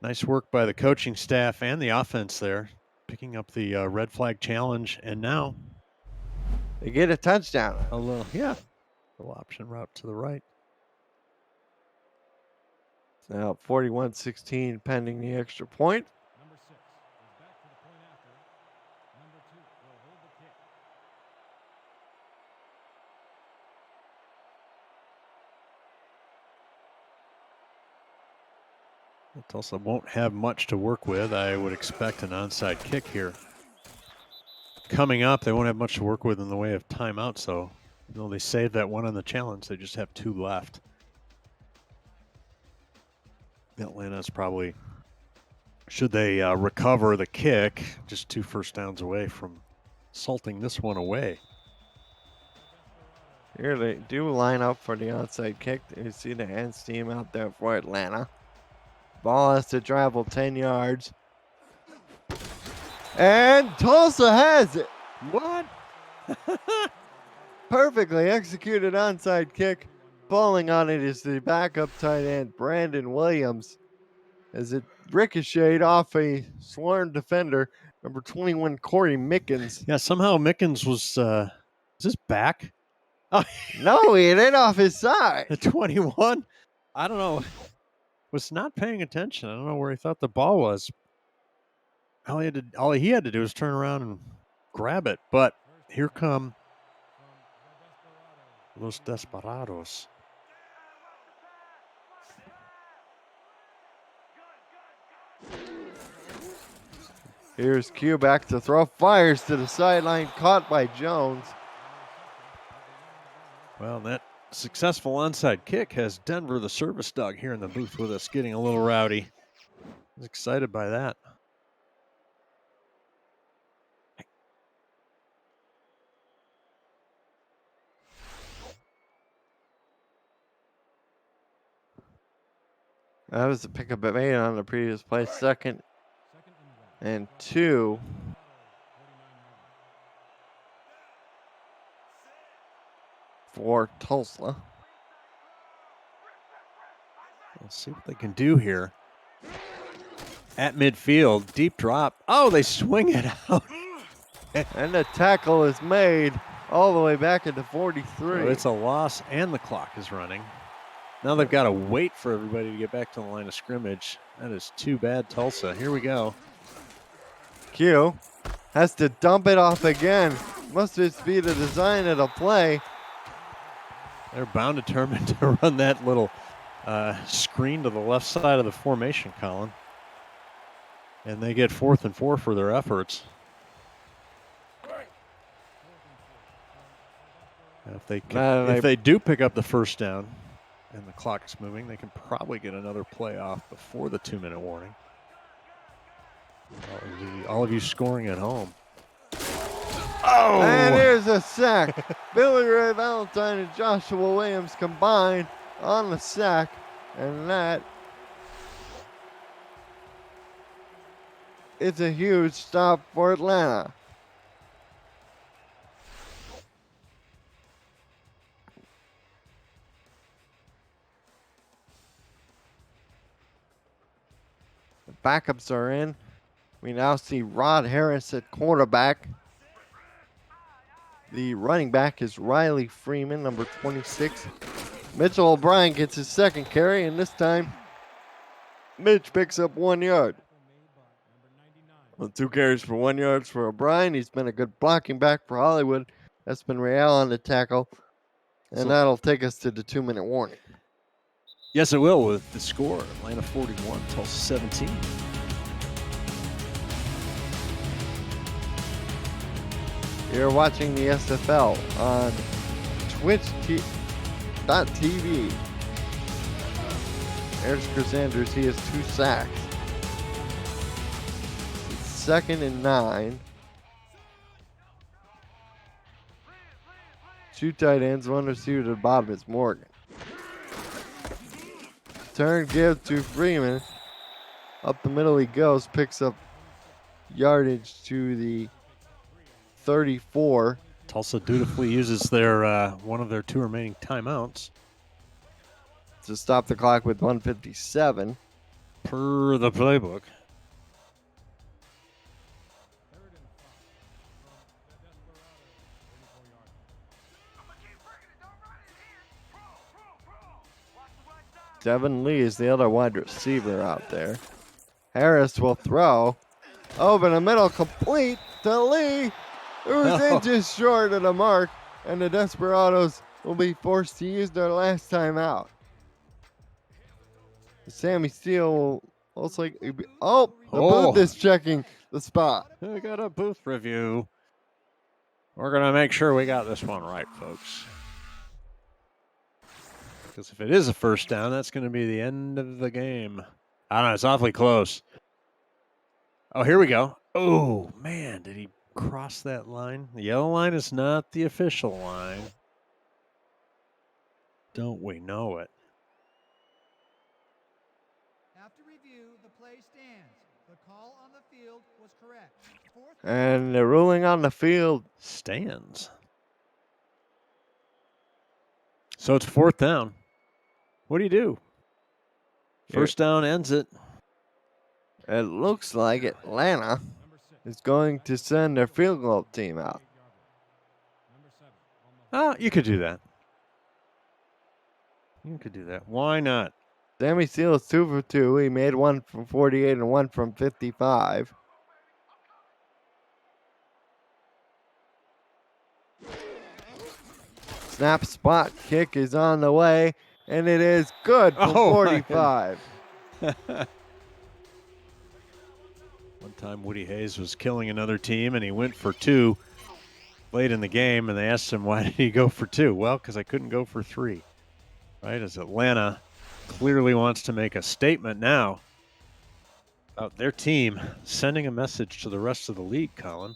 Nice work by the coaching staff and the offense there, picking up the red flag challenge. And now They get a touchdown. a little option route to the right. Now 41-16 pending the extra point. Number 6 is back for the point after. Number 2 will hold the kick. Tulsa won't have much to work with. I would expect an onside kick here. Coming up, they won't have much to work with in the way of timeouts, so though they saved that one on the challenge, they just have 2 left. Atlanta's probably, should they recover the kick, just 2 first downs away from salting this one away. Here they do line up for the onside kick. You see the hands team out there for Atlanta. Ball has to travel 10 yards. And Tulsa has it. What? Perfectly executed onside kick. Falling on it is the backup tight end, Brandon Williams, as it ricocheted off a sworn defender, number 21, Corey Mickens. Yeah, somehow Mickens was, is this back? Oh, No, he hit it off his side. the 21? I don't know. Was not paying attention. I don't know where he thought the ball was. All he had to do was turn around and grab it. But here come Los Desperados. Here's Q back to throw. Fires to the sideline. Caught by Jones. Well, that successful onside kick has Denver, the service dog, here in the booth with us, getting a little rowdy. He's excited by that. That was the pickup it made on the previous play. Second and 2. For Tulsa. Let's see what they can do here. At midfield, deep drop. Oh, they swing it out. And the tackle is made all the way back at the 43. So it's a loss, and the clock is running. Now they've got to wait for everybody to get back to the line of scrimmage. That is too bad, Tulsa. Here we go. Q has to dump it off again. Must just be the design of the play. They're bound determined to run that little screen to the left side of the formation, Colin. And they get 4th and 4 for their efforts. If they do pick up the first down and the clock is moving, they can probably get another play off before the 2-minute warning. All of you scoring at home. Oh! And here's a sack. Billy Ray Valentine and Joshua Williams combined on the sack. And that is a huge stop for Atlanta. The backups are in. We now see Rod Harris at quarterback. The running back is Riley Freeman, number 26. Mitchell O'Brien gets his second carry, and this time Mitch picks up 1 yard. Well, 2 carries for 1 yard for O'Brien. He's been a good blocking back for Hollywood. That's been Real on the tackle. And that'll take us to the 2-minute warning. Yes, it will, with the score. Atlanta 41, Tulsa 17. You're watching the SFL on Twitch.tv. There's Chris Andrews. He has 2 sacks. 2nd and 9. 2 tight ends, 1 receiver to the bottom is Morgan. Turn give to Freeman. Up the middle he goes, picks up yardage to the 34. Tulsa dutifully uses their one of their 2 remaining timeouts To stop the clock with 1:57. per the playbook. Devin Lee is the other wide receiver out there. Harris will throw. Over the middle, complete to Lee, who's in just short of the mark, and the Desperados will be forced to use their last time out. Sammy Steele will most likely be. Oh, the booth is checking the spot. I got a booth review. We're going to make sure we got this one right, folks. Because if it is a first down, that's going to be the end of the game. I don't know. It's awfully close. Oh, here we go. Oh, man. Did he cross that line? The yellow line is not the official line. Don't we know it? After review, the play stands. The call on the field was correct. And the ruling on the field stands. So it's 4th down. What do you do? First down ends it. It looks like Atlanta is going to send their field goal team out. Oh, you could do that. You could do that. Why not? Sammy Steele is 2 for 2. He made 1 from 48 and 1 from 55. Snap spot kick is on the way, and it is good from 45. One time Woody Hayes was killing another team, and he went for 2 late in the game, and they asked him, why did he go for 2? Well, because I couldn't go for 3. Right, as Atlanta clearly wants to make a statement now about their team, sending a message to the rest of the league, Colin.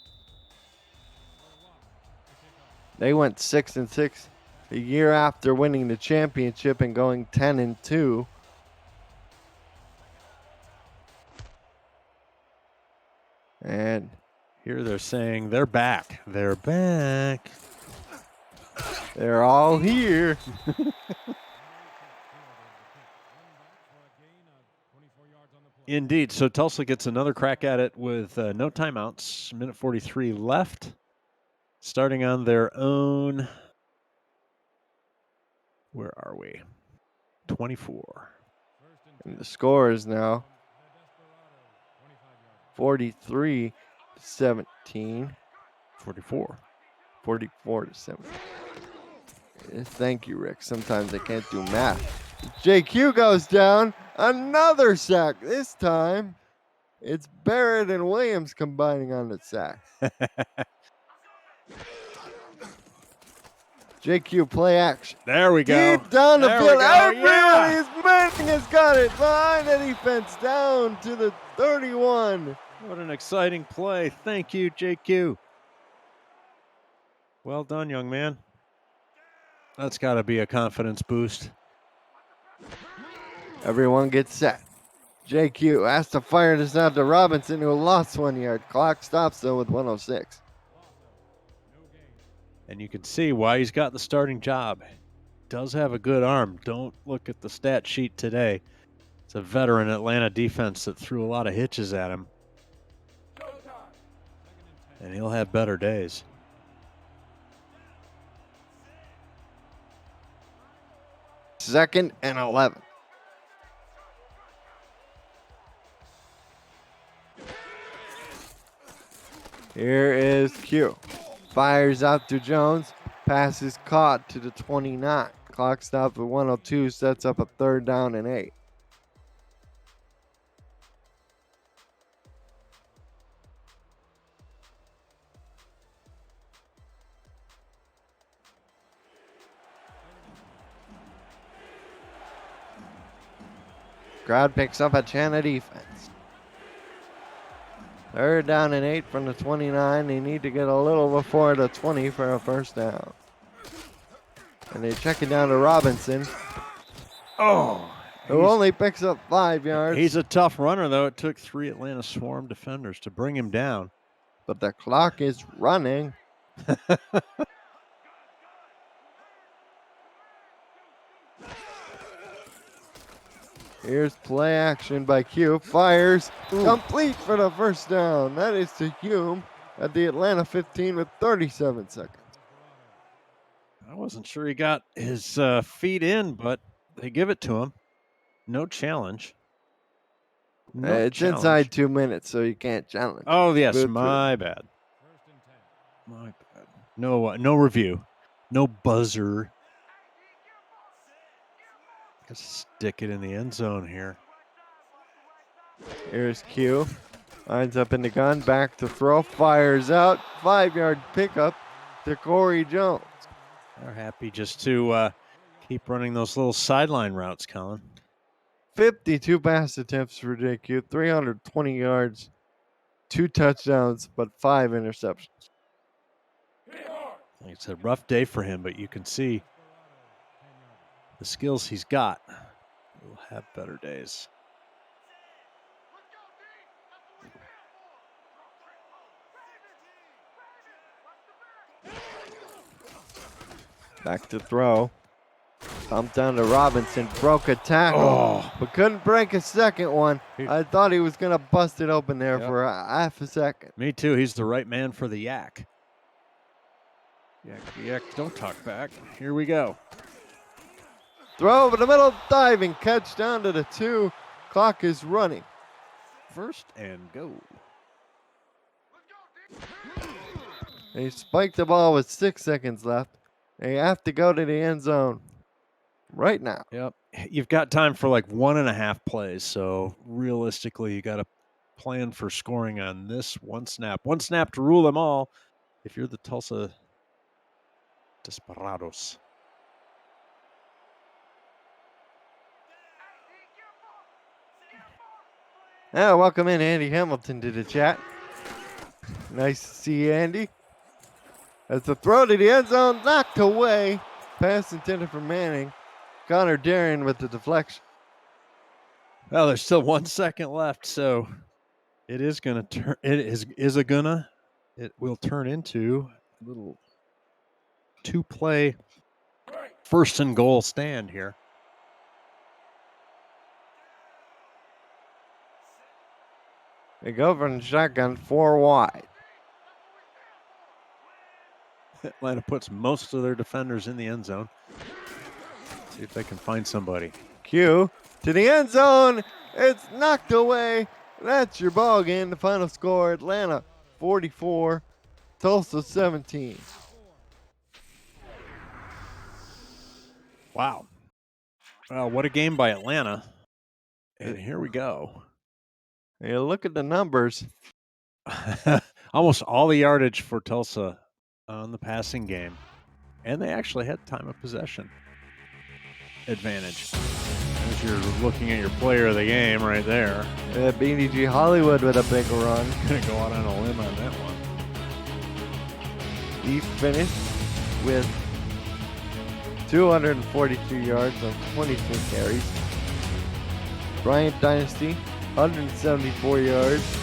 They went 6-6 a year after winning the championship and going 10-2. And here they're saying they're back. They're back. They're all here. Indeed. So Tulsa gets another crack at it with no timeouts. Minute 43 left. Starting on their own. Where are we? 24. And the score is now 43-17. 44. 44-17. Thank you, Rick. Sometimes I can't do math. JQ goes down. Another sack. This time, it's Barrett and Williams combining on the sack. JQ play action. There we go. Deep down the field. Everyone is moving has got it. Behind the defense down to the 31. What an exciting play. Thank you, JQ. Well done, young man. That's got to be a confidence boost. Everyone gets set. JQ has to fire this out to Robinson, who lost 1 yard. Clock stops, though, with 1:06. And you can see why he's got the starting job. Does have a good arm. Don't look at the stat sheet today. It's a veteran Atlanta defense that threw a lot of hitches at him. And he'll have better days. Second and 11. Here is Q. Fires out to Jones. Pass is caught to the 29. Clock stops at 1:02. Sets up a 3rd down and 8. Crowd picks up a chant of defense. Third down and 8 from the 29. They need to get a little before the 20 for a first down. And they check it down to Robinson, Oh, who only picks up 5 yards. he's a tough runner, though. It took 3 Atlanta Swarm defenders to bring him down. But the clock is running. Here's play action by Q. Fires. Complete for the first down. That is to Hume at the Atlanta 15 with 37 seconds. I wasn't sure he got his feet in, but they give it to him. No challenge. No It's challenge. inside 2 minutes, so you can't challenge. Oh, yes, Good my bad. My bad. No review. No buzzer. Just stick it in the end zone here. Here's Q. Lines up in the gun. Back to throw. Fires out. 5-yard pickup to Corey Jones. They're happy just to keep running those little sideline routes, Colin. 52 pass attempts for JQ. 320 yards. 2 touchdowns, but 5 interceptions. It's a rough day for him, but you can see the skills he's got. He'll have better days. Back to throw. Thumped down to Robinson. Broke a tackle, but couldn't break a second one. I thought he was going to bust it open there for a half a second. Me too. He's the right man for the yak. Yak, don't talk back. Here we go. Throw over the middle, diving catch down to the 2. Clock is running. First and go. They spiked the ball with 6 seconds left. They have to go to the end zone right now. Yep. You've got time for like 1.5 plays, so realistically, you got to plan for scoring on this one snap. One snap to rule them all if you're the Tulsa Desperados. Welcome in Andy Hamilton to the chat. Nice to see you, Andy. As the throw to the end zone, knocked away. Pass intended for Manning. Connor Darren with the deflection. Well, there's still 1 second left, so it is going to turn. It will turn into a little 2-play first and goal stand here. They go from the shotgun 4 wide. Atlanta puts most of their defenders in the end zone. See if they can find somebody. Q to the end zone. It's knocked away. That's your ball game. The final score, Atlanta 44, Tulsa 17. Wow. Well, what a game by Atlanta. And here we go. Hey, look at the numbers. Almost all the yardage for Tulsa on the passing game. And they actually had time of possession advantage. As you're looking at your player of the game right there. BDG Hollywood with a big run. Going to go out on a limb on that one. He finished with 242 yards on 22 carries. Bryant Dynasty, 174 yards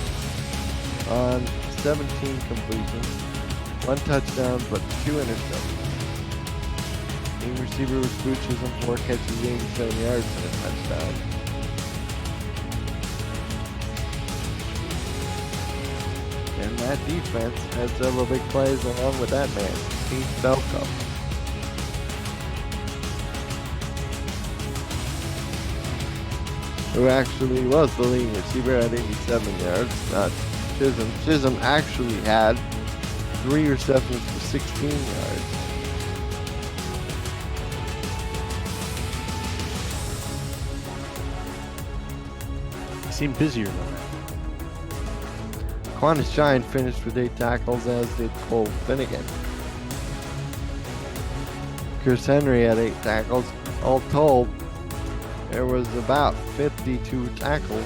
on 17 completions. 1 touchdown, but 2 interceptions. Lead receiver was Booches on 4 catches, 87 yards and a touchdown. And that defense had several big plays along with that man, Pete Belko. Who actually was the leading receiver at 87 yards, not Chisholm. Chisholm actually had 3 receptions for 16 yards. He seemed busier than that. Quantus Shine finished with 8 tackles, as did Cole Finnegan. Chris Henry had 8 tackles. All told, there was about 52 tackles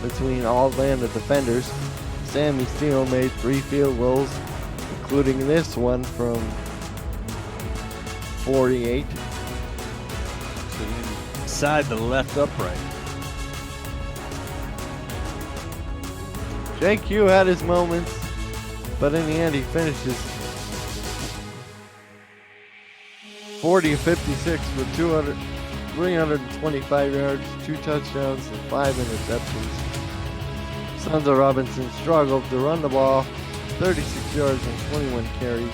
between all Atlanta defenders. Sammy Steele made 3 field goals, including this one from 48. Inside the left upright. JQ had his moments, but in the end he finishes 40-56 with 325 yards, 2 touchdowns, and 5 interceptions. Sons of Robinson struggled to run the ball, 36 yards and 21 carries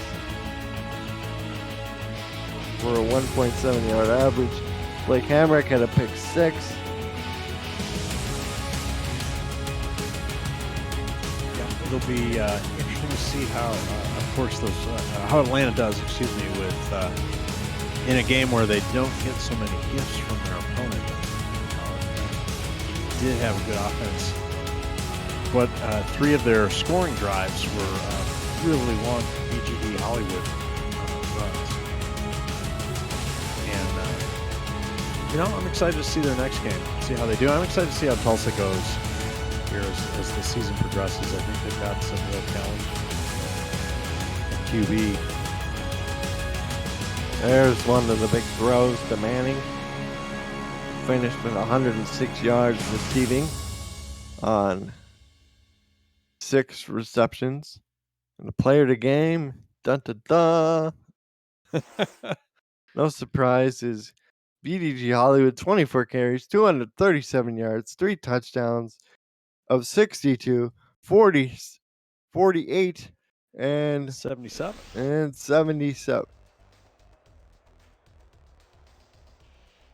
for a 1.7 yard average. Blake Hamrick had a pick 6. Yeah, it'll be interesting to see how, of course, how Atlanta does. With in a game where they don't get so many gifts from their opponent. Did have a good offense, but 3 of their scoring drives were really long BGE Hollywood runs. And I'm excited to see their next game, see how they do. I'm excited to see how Tulsa goes here as the season progresses. I think they've got some real talent. QB. There's one of the big throws to Manning. Finished with 106 yards receiving on 6 receptions. And the player of the game, dun dun dun. No surprise, is BDG Hollywood, 24 carries, 237 yards, 3 touchdowns of 62, 40, 48, and 77.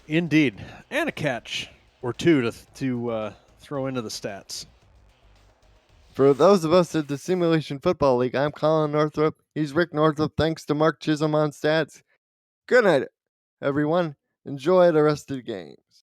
Indeed, and a catch or 2 to throw into the stats. For those of us at the Simulation Football League, I'm Colin Northrup. He's Rick Northrup. Thanks to Mark Chisholm on stats. Good night, everyone. Enjoy the rest of the games.